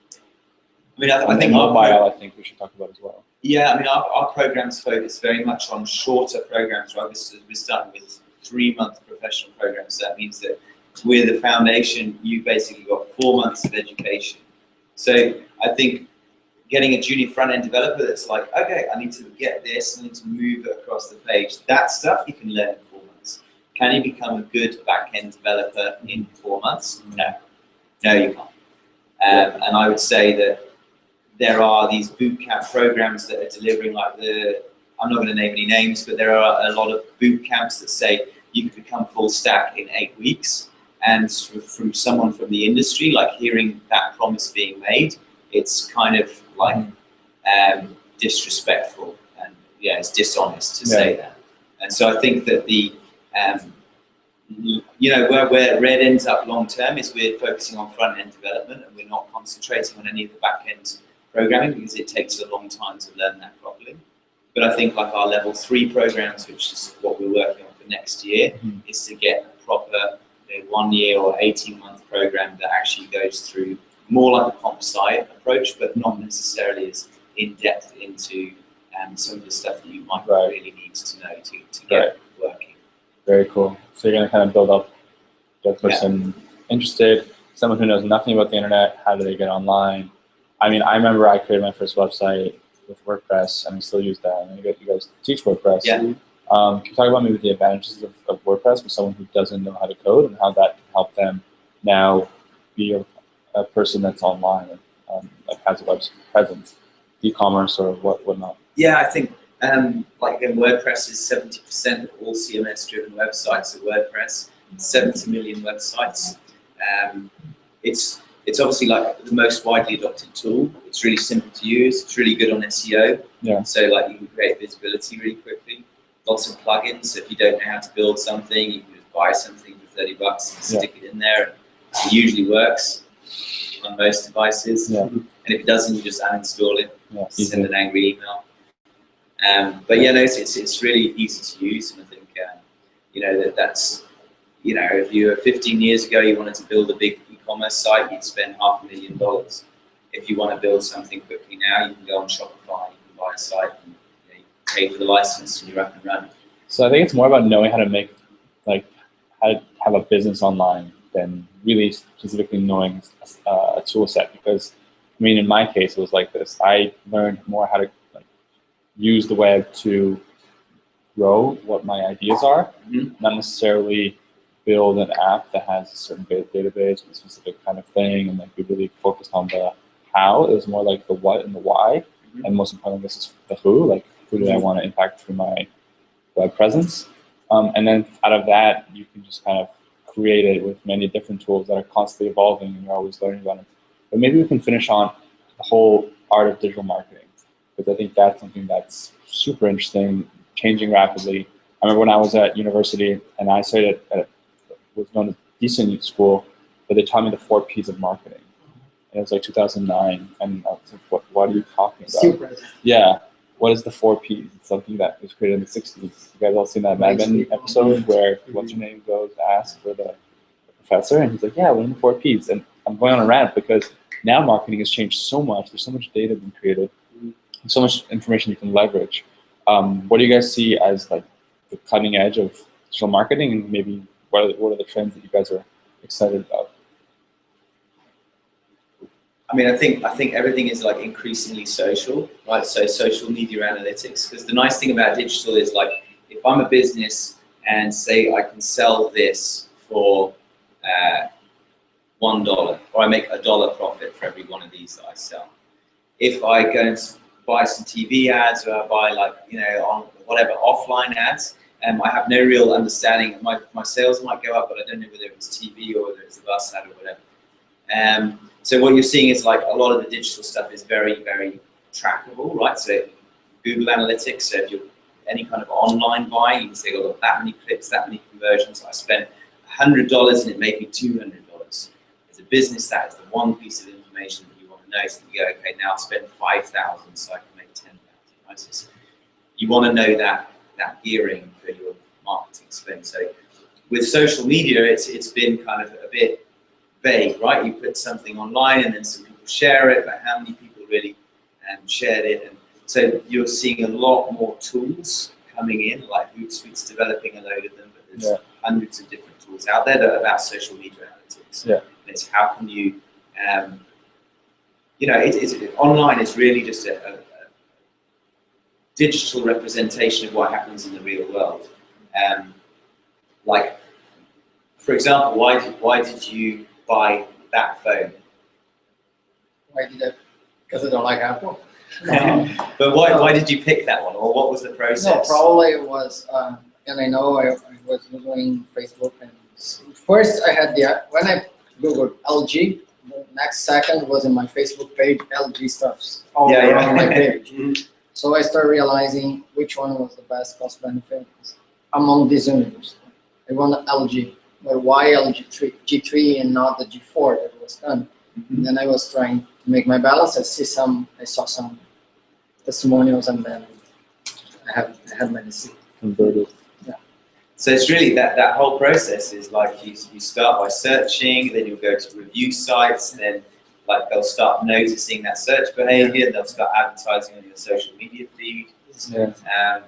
I mean, I and think mobile, I think we should talk about as well. Yeah, I mean, our programs focus very much on shorter programs, right? We're starting with 3-month professional programs. So that means that with the foundation, you basically got 4 months of education. So I think getting a junior front-end developer that's like, okay, I need to get this, I need to move it across the page. That stuff you can learn in 4 months. Can you become a good back-end developer in 4 months? No. No, you can't. And I would say that there are these bootcamp programs that are delivering like I'm not going to name any names, but there are a lot of boot camps that say you can become full stack in 8 weeks. And from someone from the industry, like hearing that promise being made, it's kind of like disrespectful and yeah, it's dishonest to say that. And so I think that the where Red ends up long term is we're focusing on front end development and we're not concentrating on any of the back end programming because it takes a long time to learn that properly. But I think like our level 3 programs, which is what we're working on for next year, is to get a proper 1 year or 18-month program that actually goes through more like a comp sci approach, but not necessarily as in depth into some of the stuff that you might really need to know to get working. Very cool. So you're going to kind of build up the person interested, someone who knows nothing about the internet. How do they get online? I mean, I remember I created my first website with WordPress, and we still use that. And you guys teach WordPress. Yeah. Can you talk about maybe the advantages of WordPress for someone who doesn't know how to code and how that can help them now be a person that's online and like has a web presence, e-commerce or whatnot? Yeah, I think like again, WordPress is 70% of all CMS-driven websites at WordPress. 70 million websites. It's obviously like the most widely adopted tool. It's really simple to use. It's really good on SEO. Yeah. So like you can create visibility really quickly. Lots of plugins. So if you don't know how to build something, you can just buy something for $30 and stick it in there. It usually works on most devices. Yeah. And if it doesn't, you just uninstall it. Yeah. Send an angry email. But yeah, no, it's really easy to use, and I think that's if you were 15 years ago, you wanted to build a big e-commerce site, you'd spend $500,000. If you want to build something quickly now, you can go on Shopify, you can buy a site, and you pay for the license, and you're up and running. So I think it's more about knowing how to make, like, how to have a business online than really specifically knowing a tool set. Because, I mean, in my case, it was like this. I learned more how to use the web to grow what my ideas are, not necessarily build an app that has a certain database with a specific kind of thing and like be really focused on the how. It was more like the what and the why, and most importantly, this is the who. Like, who do I want to impact through my web presence? And then out of that, you can just kind of create it with many different tools that are constantly evolving, and you're always learning about it. But maybe we can finish on the whole art of digital marketing, because I think that's something that's super interesting, changing rapidly. I remember when I was at university, and I studied at was known as decent school, but they taught me the 4 Ps of marketing. And it was like 2009, and I was like, what are you talking about? Super. Yeah, what is the 4 Ps? It's something that was created in the 60s. You guys all seen that Mad Men episode where what's your name goes to ask for the professor, and he's like, yeah, we're in the 4 Ps. And I'm going on a rant because now marketing has changed so much. There's so much data being created. so much information you can leverage. What do you guys see as like the cutting edge of digital marketing, and maybe what are the trends that you guys are excited about? I mean, I think everything is like increasingly social, right? So social media analytics, because the nice thing about digital is like, if I'm a business and say I can sell this for $1, or I make $1 profit for every one of these that I sell. If I go and buy some TV ads, or I buy like, you know, on whatever offline ads, I have no real understanding. My sales might go up, but I don't know whether it's TV or whether it's a bus ad or whatever. So what you're seeing is like a lot of the digital stuff is very, very trackable, right? So Google Analytics, so if you're any kind of online buying, you can say, oh, that many clicks, that many conversions. I spent $100 and it made me $200. As a business, that is the one piece of information that you want to know. So you go, okay, now I spent 5,000, so I can make 10,000. Right? So you want to know that gearing for your marketing spend. So with social media, it's been kind of a bit vague, right? You put something online and then some people share it, but how many people really shared it? And so you're seeing a lot more tools coming in, like Hootsuite's developing a load of them, but there's hundreds of different tools out there that are about social media analytics. Yeah. It's how can you, you know, it's online is really just a digital representation of what happens in the real world. Like, for example, why did you buy that phone? Why did I? Because I don't like Apple. But why did you pick that one, or what was the process? No, probably it was, and I know I was doing Facebook, and first I had when I Googled LG, the next second was in my Facebook page, LG stuffs all around my page. So I started realizing which one was the best cost benefit among these universe. I want LG, but why LG G3 and not the G4 that was done? And then I was trying to make my balance. I saw some testimonials, and then I had my decision. Converted. Yeah. So it's really that whole process is like you start by searching, then you'll go to review sites, then like they'll start noticing that search behavior, they'll start advertising on your social media feed. Yeah.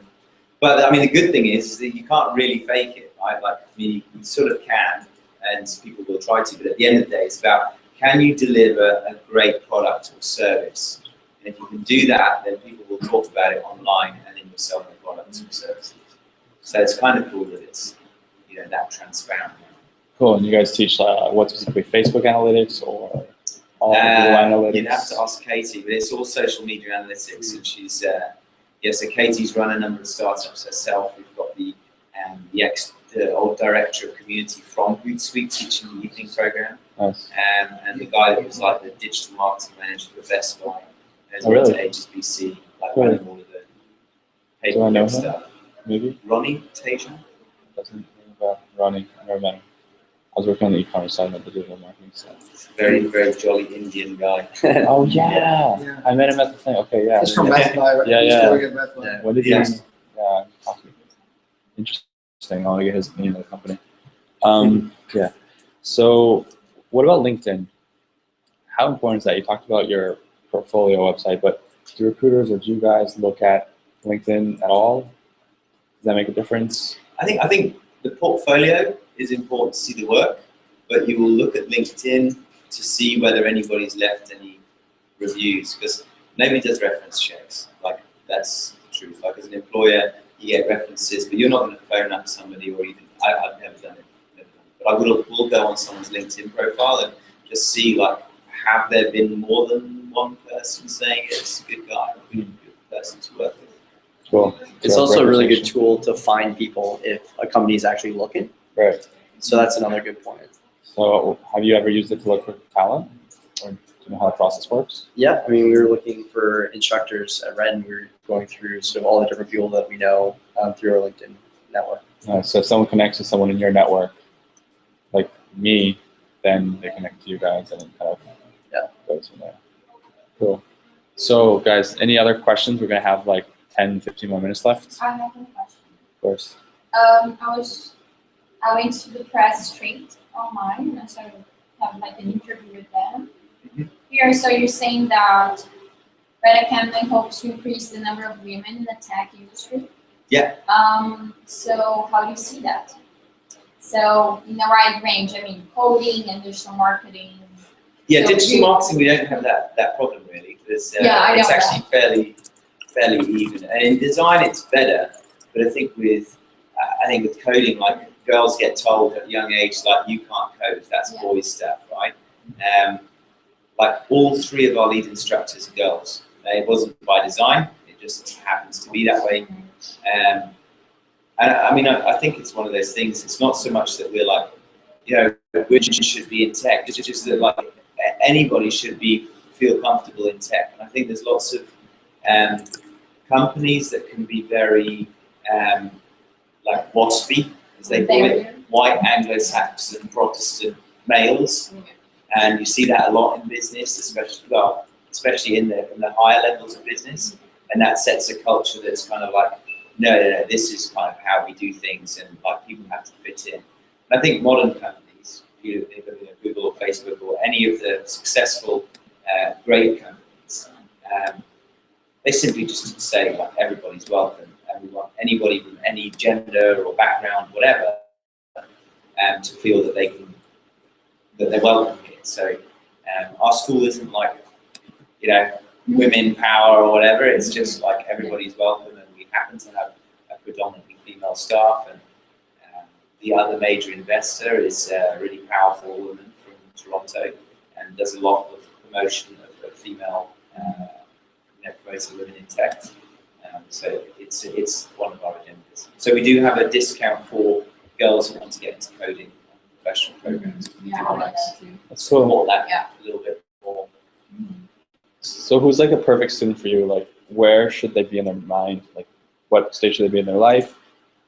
But I mean, the good thing is that you can't really fake it, right? Like, I mean, you sort of can, and people will try to, but at the end of the day, it's about, can you deliver a great product or service? And if you can do that, then people will talk about it online, and then you'll sell their products or services. So it's kind of cool that it's, you know, that transparent. Cool. And you guys teach what specifically, Facebook analytics or all Google analytics? You'd have to ask Katie, but it's all social media analytics, and she's so Katie's run a number of startups herself. We've got the old director of community from Hootsuite teaching the evening program. Nice. And the guy that was like the digital marketing manager for Best Buy, as really? to HSBC, like Cool. running all of the Do I know paperwork him? stuff. Maybe? Ronnie Tajan? Doesn't ring a bell. Ronnie, I never met him. I was working on the e-commerce side, not the digital marketing side. Very, very jolly Indian guy. Oh yeah. Yeah. I met him at the thing. Okay, yeah. He's from Best Buy, right? Yeah, He used yeah. to work at Best Buy. Yeah. When did he? Yes. Yeah. Interesting. I want to get his name of the company. Yeah. So, what about LinkedIn? How important is that? You talked about your portfolio website, but do recruiters or do you guys look at LinkedIn at all? Does that make a difference? I think the portfolio is important to see the work, but you will look at LinkedIn to see whether anybody's left any reviews, because nobody does reference checks. Like, that's the truth. Like, as an employer, you get references, but you're not going to phone up somebody, or even I've never done it. But I will go on someone's LinkedIn profile and just see, like, have there been more than one person saying it's a good guy, a good person to work with. Cool. It's So also a really good reputation. tool to find people if a company is actually looking. Right. So that's another good point. So, have you ever used it to look for talent, or do you know how the process works? Yeah, I mean, we were looking for instructors at Red, and we were going through sort of all the different people that we know through our LinkedIn network. So, if someone connects to someone in your network, like me, then they connect to you guys, and it kind of goes from there. Cool. So, guys, any other questions? We're gonna have like 10, 15 more minutes left. I have a question. Of course. I went to the press straight online, and I started having like an interview with them. Here, so you're saying that Red Academy hopes to increase the number of women in the tech industry. Yeah. So how do you see that? So in the right range, I mean, coding and digital marketing. Yeah, So digital you- marketing, we don't have that problem really. Because, Yeah, I it's know actually fairly even. And in design, it's better. But I think with coding, like girls get told at a young age, like you can't code, that's Yeah. boys' stuff, right? Like all three of our lead instructors are girls. It wasn't by design; it just happens to be that way. And I mean, I think it's one of those things. It's not so much that we're like, you know, women should be in tech. It's just that like anybody should feel comfortable in tech. And I think there's lots of companies that can be very like WASPy, as they call it, white Anglo-Saxon Protestant males, and you see that a lot in business, especially in the higher levels of business, and that sets a culture that's kind of like, no, this is kind of how we do things, and like people have to fit in. And I think modern companies, you know, Google or Facebook or any of the successful, great companies, they simply just say like everybody's welcome. We want anybody from any gender or background, whatever, to feel that they're welcome here. So our school isn't like, you know, women power or whatever. It's just like everybody's welcome, and we happen to have a predominantly female staff. And the other major investor is a really powerful woman from Toronto, and does a lot of promotion of female, promoting women in tech. So it's one of our agendas. So we do have a discount for girls who want to get into coding and professional programs. Yeah, I like that too. That's cool. Support that Yeah. a little bit more. So who's like a perfect student for you? Like, where should they be in their mind? Like, what stage should they be in their life?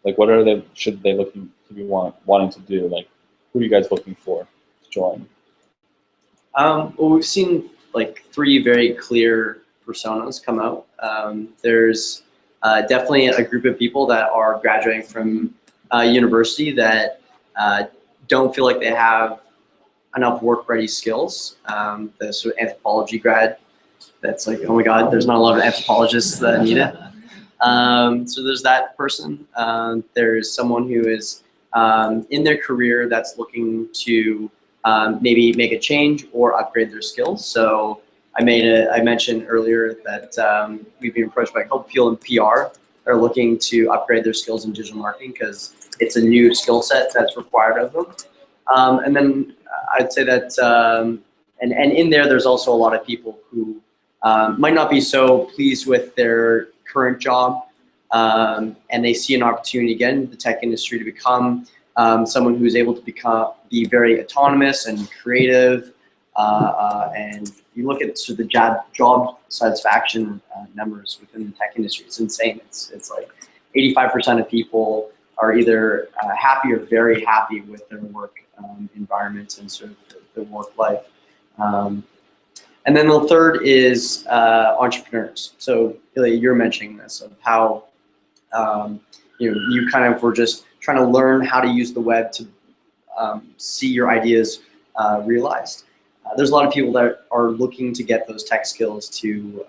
Like, what should they looking to be wanting to do? Like, who are you guys looking for to join? Well, we've seen like 3 very clear personas come out. There's definitely a group of people that are graduating from university that don't feel like they have enough work-ready skills. The sort of anthropology grad, that's like, oh my God, there's not a lot of anthropologists that need it. So there's that person. There's someone who is in their career that's looking to maybe make a change or upgrade their skills. So I mentioned earlier that we've been approached by a couple people in PR that are looking to upgrade their skills in digital marketing because it's a new skill set that's required of them. And then I'd say that, and in there's also a lot of people who might not be so pleased with their current job, and they see an opportunity again in the tech industry to become someone who's able to be very autonomous and creative. And you look at sort of the job satisfaction numbers within the tech industry, it's insane. It's like 85% of people are either happy or very happy with their work environment and sort of their work life. And then the third is entrepreneurs. So Ilya, you're mentioning this of how you kind of were just trying to learn how to use the web to see your ideas realized. There's a lot of people that are looking to get those tech skills to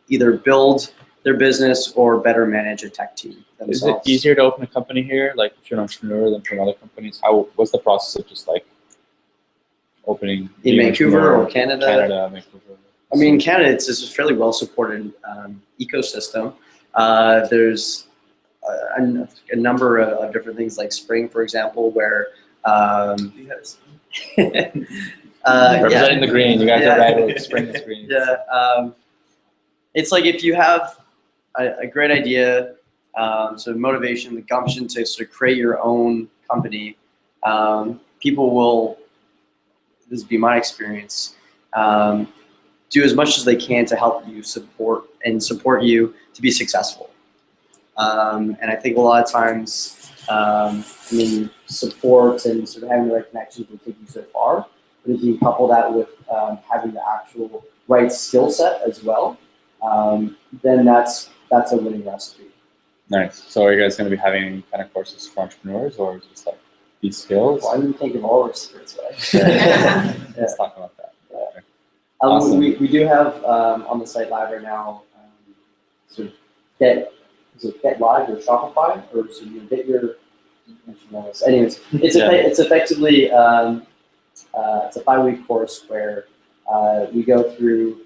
either build their business or better manage a tech team themselves. Is it easier to open a company here, like if you're an entrepreneur, than from other companies? What's the process of just like opening in Vancouver or Canada? Canada, Vancouver. I mean, Canada, it's a fairly well-supported ecosystem. There's a number of different things like Spring, for example, where representing the green. You guys Yeah. are right with Spring is green. Yeah, it's like if you have a great idea, so motivation, the gumption to sort of create your own company, people will, this would be my experience, do as much as they can to help you support you to be successful. And I think a lot of times, support and sort of having the right connections will take you so far. But if you couple that with having the actual right skill set as well, then that's a winning recipe. Nice. So are you guys going to be having any kind of courses for entrepreneurs, or just like these skills? Well, I didn't think of all our secrets, right? Let's talk about that. Awesome. We do have on the site live right now, sort of get live or Shopify, or so you get your. Anyways, it's effectively it's a 5-week course where we go through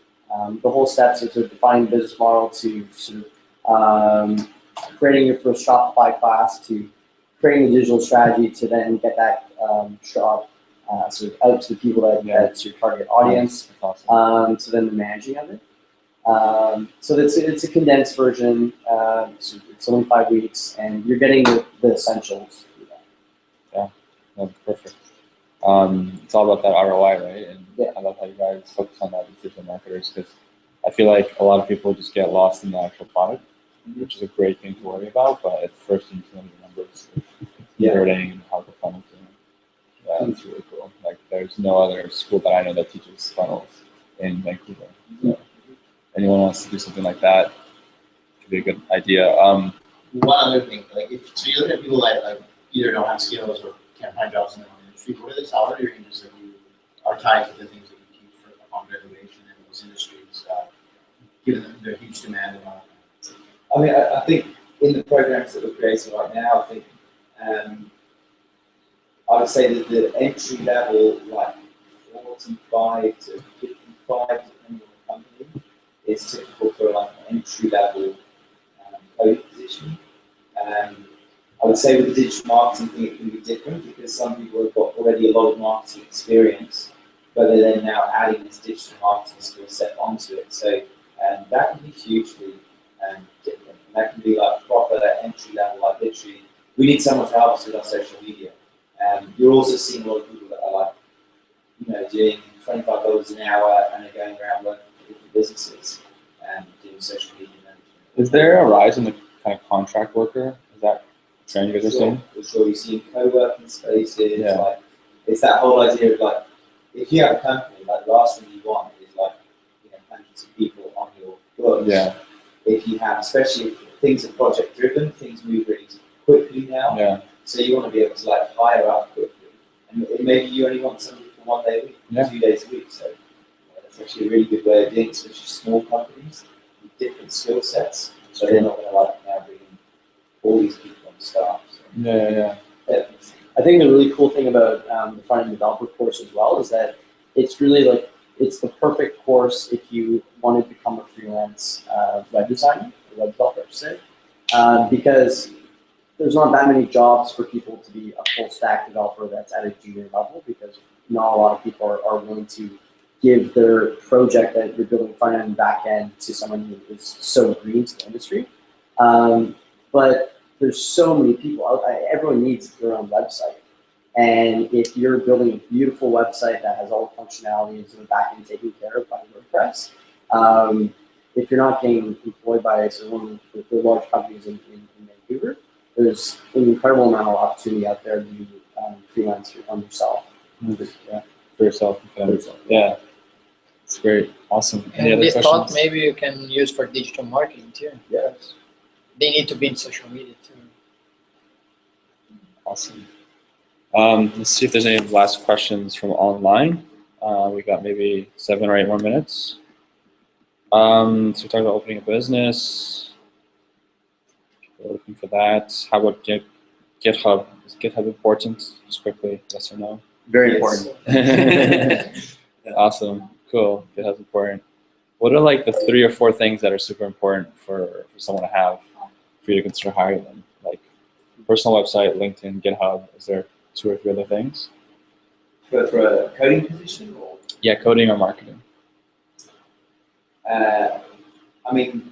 the whole steps of sort of defining the business model to sort of creating your first Shopify class to creating the digital strategy to then get that shop sort of out to the people that's your target audience. That's awesome. So then the managing of it. So it's a condensed version. So it's only 5 weeks, and you're getting the essentials. That's perfect. It's all about that ROI, right? And Yeah. I love how you guys focus on that as digital marketers, because I feel like a lot of people just get lost in the actual product, which is a great thing to worry about. But at first, you need to know the numbers, converting, and how the funnel's doing. Yeah, it's really cool. Like, there's no other school that I know that teaches funnels in Vancouver. So anyone wants to do something like that, could be a good idea. One other thing, like so you look at people that like either don't have skills or can't find jobs in their own industry. What are the salary ranges that you are tied to the things that you teach for upon graduation in those industries, given the huge demand and all? I mean, I think in the programs that we're creating right now, I think I would say that the entry level, like 45 to 55, depending on the company, is typical for like an entry level coding position. I would say with the digital marketing thing, it can be different because some people have got already a lot of marketing experience, but they're then now adding this digital marketing skill set onto it. So that can be hugely different. And that can be like proper entry level, like literally, we need someone to help us with our social media. You're also seeing a lot of people that are like, you know, doing $25 an hour and they're going around working for different businesses and doing social media management. Is there a rise in the kind of contract worker? Is that a trend you guys are seeing? For sure, you see co-working spaces. Yeah. Like, it's that whole idea of like, if you have a company, like the last thing you want is like, you know, hundreds of people on your books. Yeah. If you have, especially if things are project driven, things move really quickly now. Yeah. So you want to be able to like hire up quickly, and maybe you only want somebody for 1 day a week, Yeah. 2 days a week. So that's actually a really good way of doing it, especially small companies with different skill sets. So they're not going to like now bring in all these people on staff. So Yeah. I think the really cool thing about the front-end developer course as well is that it's really like, it's the perfect course if you want to become a freelance web designer, or web developer, say, because there's not that many jobs for people to be a full stack developer that's at a junior level, because not a lot of people are willing to give their project that you're building front end and back end to someone who is so green to the industry. But there's so many people out there. Everyone needs their own website. And if you're building a beautiful website that has all the functionalities in the back end taken care of by WordPress, if you're not getting employed by one of the large companies in Vancouver, there's an incredible amount of opportunity out there to do freelance on yourself. Yeah. For yourself. Yeah. It's great. Awesome. Any And other this questions? thought maybe you can use for digital marketing too. Yes. They need to be in social media too. Awesome. Let's see if there's any last questions from online. We got maybe 7 or 8 more minutes. So we're talking about opening a business. We're looking for that. How about GitHub? Is GitHub important? Just quickly, yes or no? Very Yes. important. Awesome. Cool. GitHub's important. What are like the 3 or 4 things that are super important for someone to have for you to consider hiring them? Like personal website, LinkedIn, GitHub. Is there 2 or 3 other things? For a coding position, or Yeah, coding or marketing. I mean,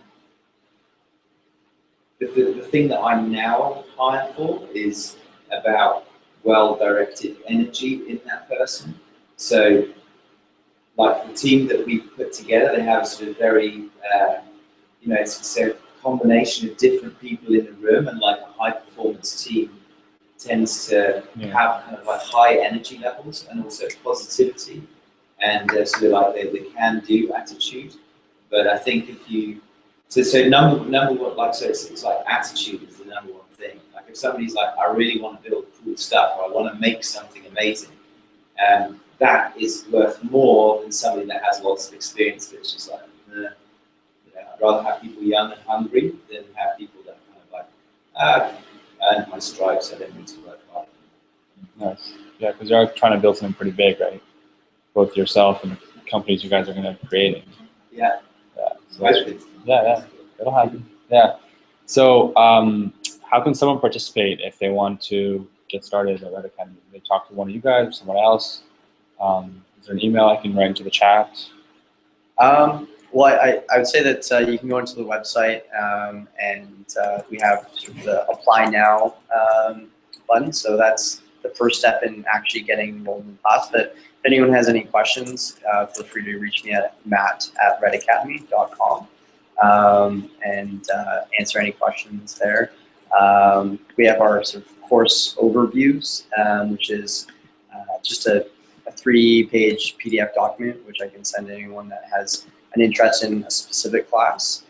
the thing that I'm now hired for is about well-directed energy in that person. So, like the team that we put together, they have sort of very, it's a combination of different people in the room, and like a high-performance team tends to have kind of like high energy levels and also positivity and sort of like the can-do attitude. But I think if you, so number one, like, so it's like attitude is the number one thing. Like if somebody's like, I really want to build cool stuff, or I want to make something amazing, that is worth more than somebody that has lots of experience, but it's just like, you know, I'd rather have people young and hungry than have people that kind of like, earned my stripes, I don't need to work hard. Nice. Yeah, because you're trying to build something pretty big, right? Both yourself and the companies you guys are going to create. Yeah. Yeah. So Hopefully. yeah, it'll happen. Yeah. So, how can someone participate if they want to get started at Red Academy? They talk to one of you guys or someone else? Is there an email I can write into the chat? Well, I would say that you can go into the website and we have sort of the apply now button. So that's the first step in actually getting enrolled in the class. But if anyone has any questions, feel free to reach me at matt@redacademy.com and answer any questions there. We have our sort of course overviews, which is just a 3-page PDF document, which I can send to anyone that has an interest in a specific class.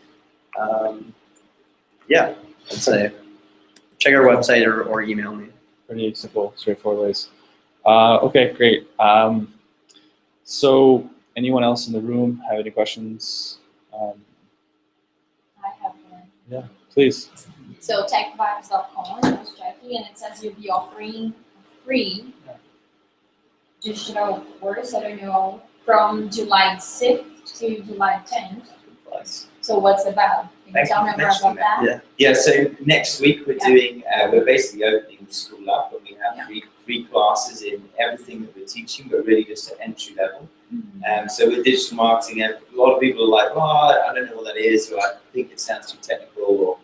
Yeah, I'd say check our website or email me. Pretty simple, straightforward ways. Okay, great. So anyone else in the room have any questions? I have one. Yeah, please. So techvibes.com, I was checking, and it says you'll be offering free digital course, I don't know, from July 6th to July 10th. So what's it about? Can you tell me more about that? Yeah, so next week we're doing, we're basically opening the school up, and we have free classes in everything that we're teaching, but really just at entry level. So with digital marketing, a lot of people are like, oh, I don't know what that is, or I think it sounds too technical, or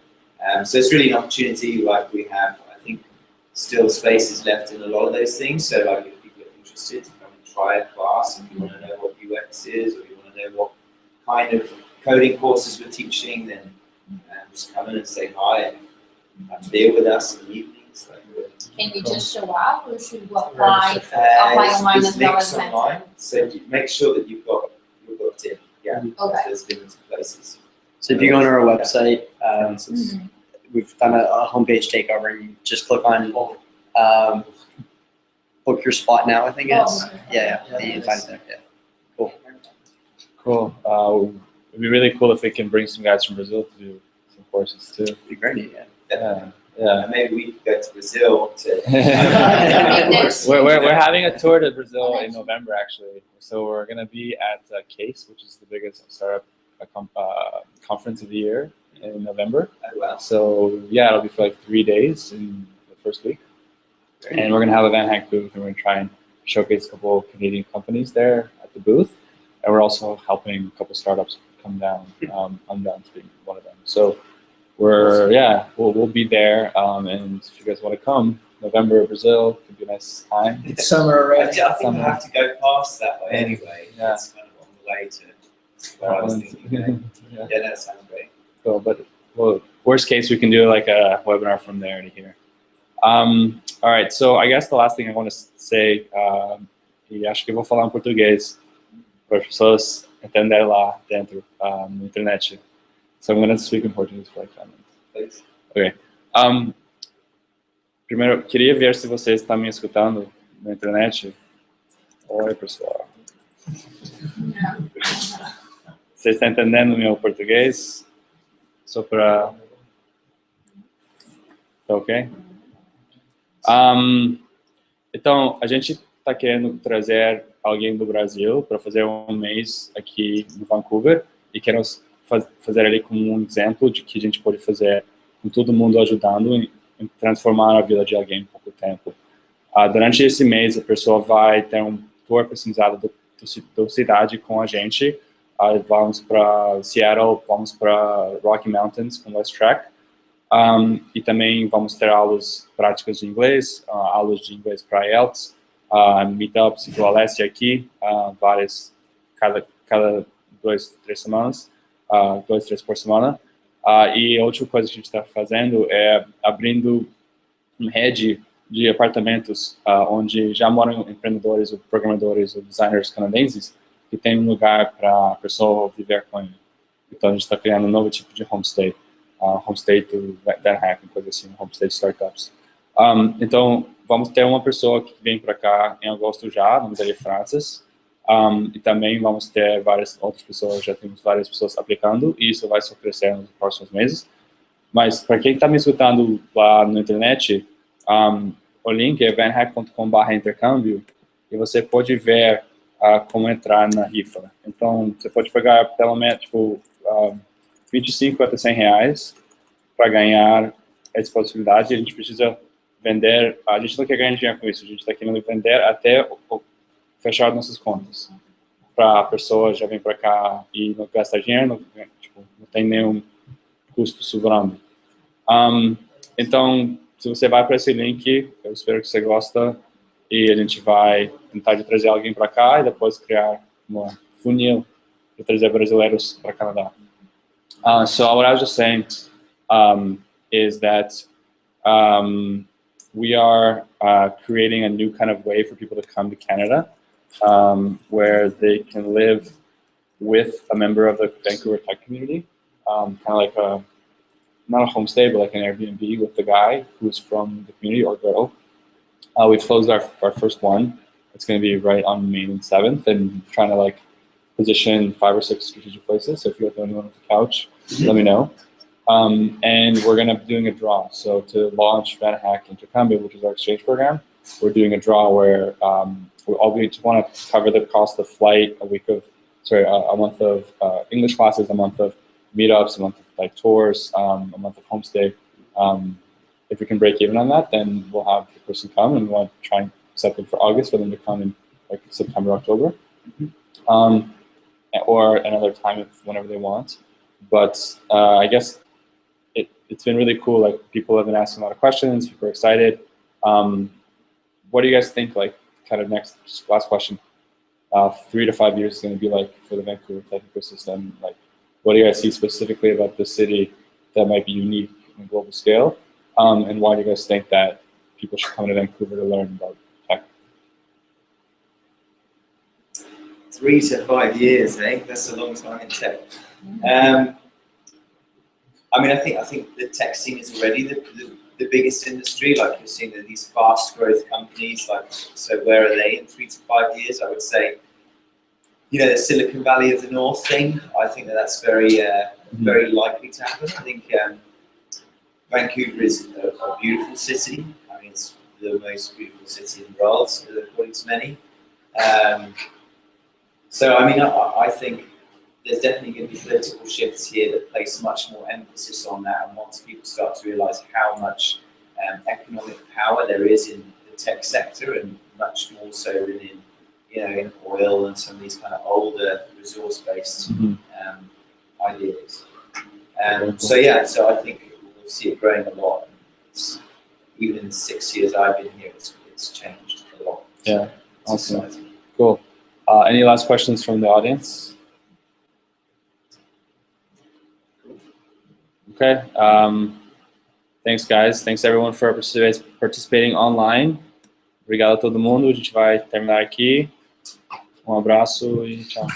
so it's really an opportunity. Like we have, I think, still spaces left in a lot of those things. So like if people are interested to come and try a class, if you want to know what UX is, or you want to know what kind of coding courses we're teaching, then just come in and say hi and have a beer with us in the evenings. Can we just show up, or should we apply online as well as online, so make sure that you're booked in. Yeah, Okay. there's limited places. So if you go on our website, we've done a homepage takeover, and you just click on book your spot now, I think it is. Yeah, you find it there. Yeah. Cool. It'd be really cool if we can bring some guys from Brazil to do some courses too. It'd be great. Yeah. And maybe we could go to Brazil to. We're having a tour to Brazil in November, actually. So we're gonna be at CASE, which is the biggest startup conference of the year in November. Oh, wow. So yeah, it'll be for like 3 days in the first week, and we're gonna have a Van Hack booth, and we're gonna try and showcase a couple of Canadian companies there at the booth, and we're also helping a couple startups come down. I'm down to be one of them. So we'll be there, and if you guys want to come, November, Brazil could be a nice time. It's summer already. I think we'll have to go past that way anyway. Yeah. It's kind of on the way to where I was thinking. Yeah. Yeah, that sounds great. Cool, but worst case, we can do like a webinar from there to here. All right, so I guess the last thing I want to say, e acho que eu vou falar em português para as pessoas entenderem lá dentro na internet. So I'm going to speak in Portuguese for like 5 minutes. Please. Okay. Primeiro, queria ver se vocês estão me escutando na internet. Oi, pessoal. Vocês estão entendendo meu português? Só para... Tá ok? Então, a gente está querendo trazer alguém do Brasil para fazer um mês aqui em Vancouver e queremos fazer ali como um exemplo de que a gente pode fazer com todo mundo ajudando em transformar a vida de alguém em pouco tempo. Durante esse mês, a pessoa vai ter um tour personalizado da cidade com a gente. Vamos para Seattle, vamos para Rocky Mountains com West Track. E também vamos ter aulas práticas de inglês, aulas de inglês para IELTS, meetups igual a Alessia aqui, várias, cada 2, 3 semanas, 2, 3 por semana. E outra coisa que a gente está fazendo é abrindo uma rede de apartamentos onde já moram empreendedores, ou programadores, ou designers canadenses, que tem um lugar para a pessoa viver com ele. Então a gente está criando um novo tipo de homestay. Homestay do Van Hack, coisa assim, homestay startups. Então, vamos ter uma pessoa que vem para cá em agosto já, o nome dele é Francis. E também vamos ter várias outras pessoas, já temos várias pessoas aplicando, e isso vai só crescer nos próximos meses. Mas para quem está me escutando lá na internet, o link é vanhack.com/intercâmbio, e você pode ver como entrar na rifa. Então, você pode pegar pelo menos, tipo, 25 até 100 reais para ganhar essa possibilidade. A gente precisa vender, a gente não quer ganhar dinheiro com isso, a gente está querendo vender até fechar nossas contas. Para a pessoa já vir para cá e não gastar dinheiro, não tem nenhum custo sobrando. Então, se você vai para esse link, eu espero que você gosta, e a gente vai tentar trazer alguém para cá e depois criar uma funil para trazer brasileiros para Canadá. So what I was just saying is that we are creating a new kind of way for people to come to Canada, where they can live with a member of the Vancouver tech community, kind of like not a homestay, but like an Airbnb with the guy who's from the community or girl. We've closed our first one. It's going to be right on Main and 7th, and trying to like position 5 or 6 strategic places. So if you're the only one with a couch, let me know. And we're going to be doing a draw. So to launch VanHack Intercambio, which is our exchange program, we're doing a draw where we just want to cover the cost of flight, a month of English classes, a month of meetups, a month of like tours, a month of homestay. If we can break even on that, then we'll have the person come, and we want to try and set them for August for them to come in like September, October, or another time whenever they want. But I guess it's been really cool. Like, people have been asking a lot of questions. People are excited. What do you guys think? Like, kind of last question. 3 to 5 years is going to be like for the Vancouver tech ecosystem. Like, what do you guys see specifically about the city that might be unique on a global scale? And why do you guys think that people should come to Vancouver to learn about tech? 3 to 5 years, eh? That's a long time in tech. I mean, I think the tech scene is already the biggest industry. Like, you're seeing these fast growth companies. Like, so where are they in 3 to 5 years? I would say, you know, the Silicon Valley of the North thing. I think that's very very likely to happen. I think Vancouver is a beautiful city. I mean, it's the most beautiful city in the world, according to many. So, I mean, I think there's definitely going to be political shifts here that place much more emphasis on that. And once people start to realize how much economic power there is in the tech sector, and much more so in in oil and some of these kind of older resource-based ideas. So yeah, so I think we'll see it growing a lot. Even in the 6 years I've been here, it's changed a lot. Yeah, awesome. Cool. Any last questions from the audience? Okay. Thanks, guys. Thanks, everyone, for participating online. Obrigado a todo mundo. A gente vai terminar aqui. Um abraço e tchau.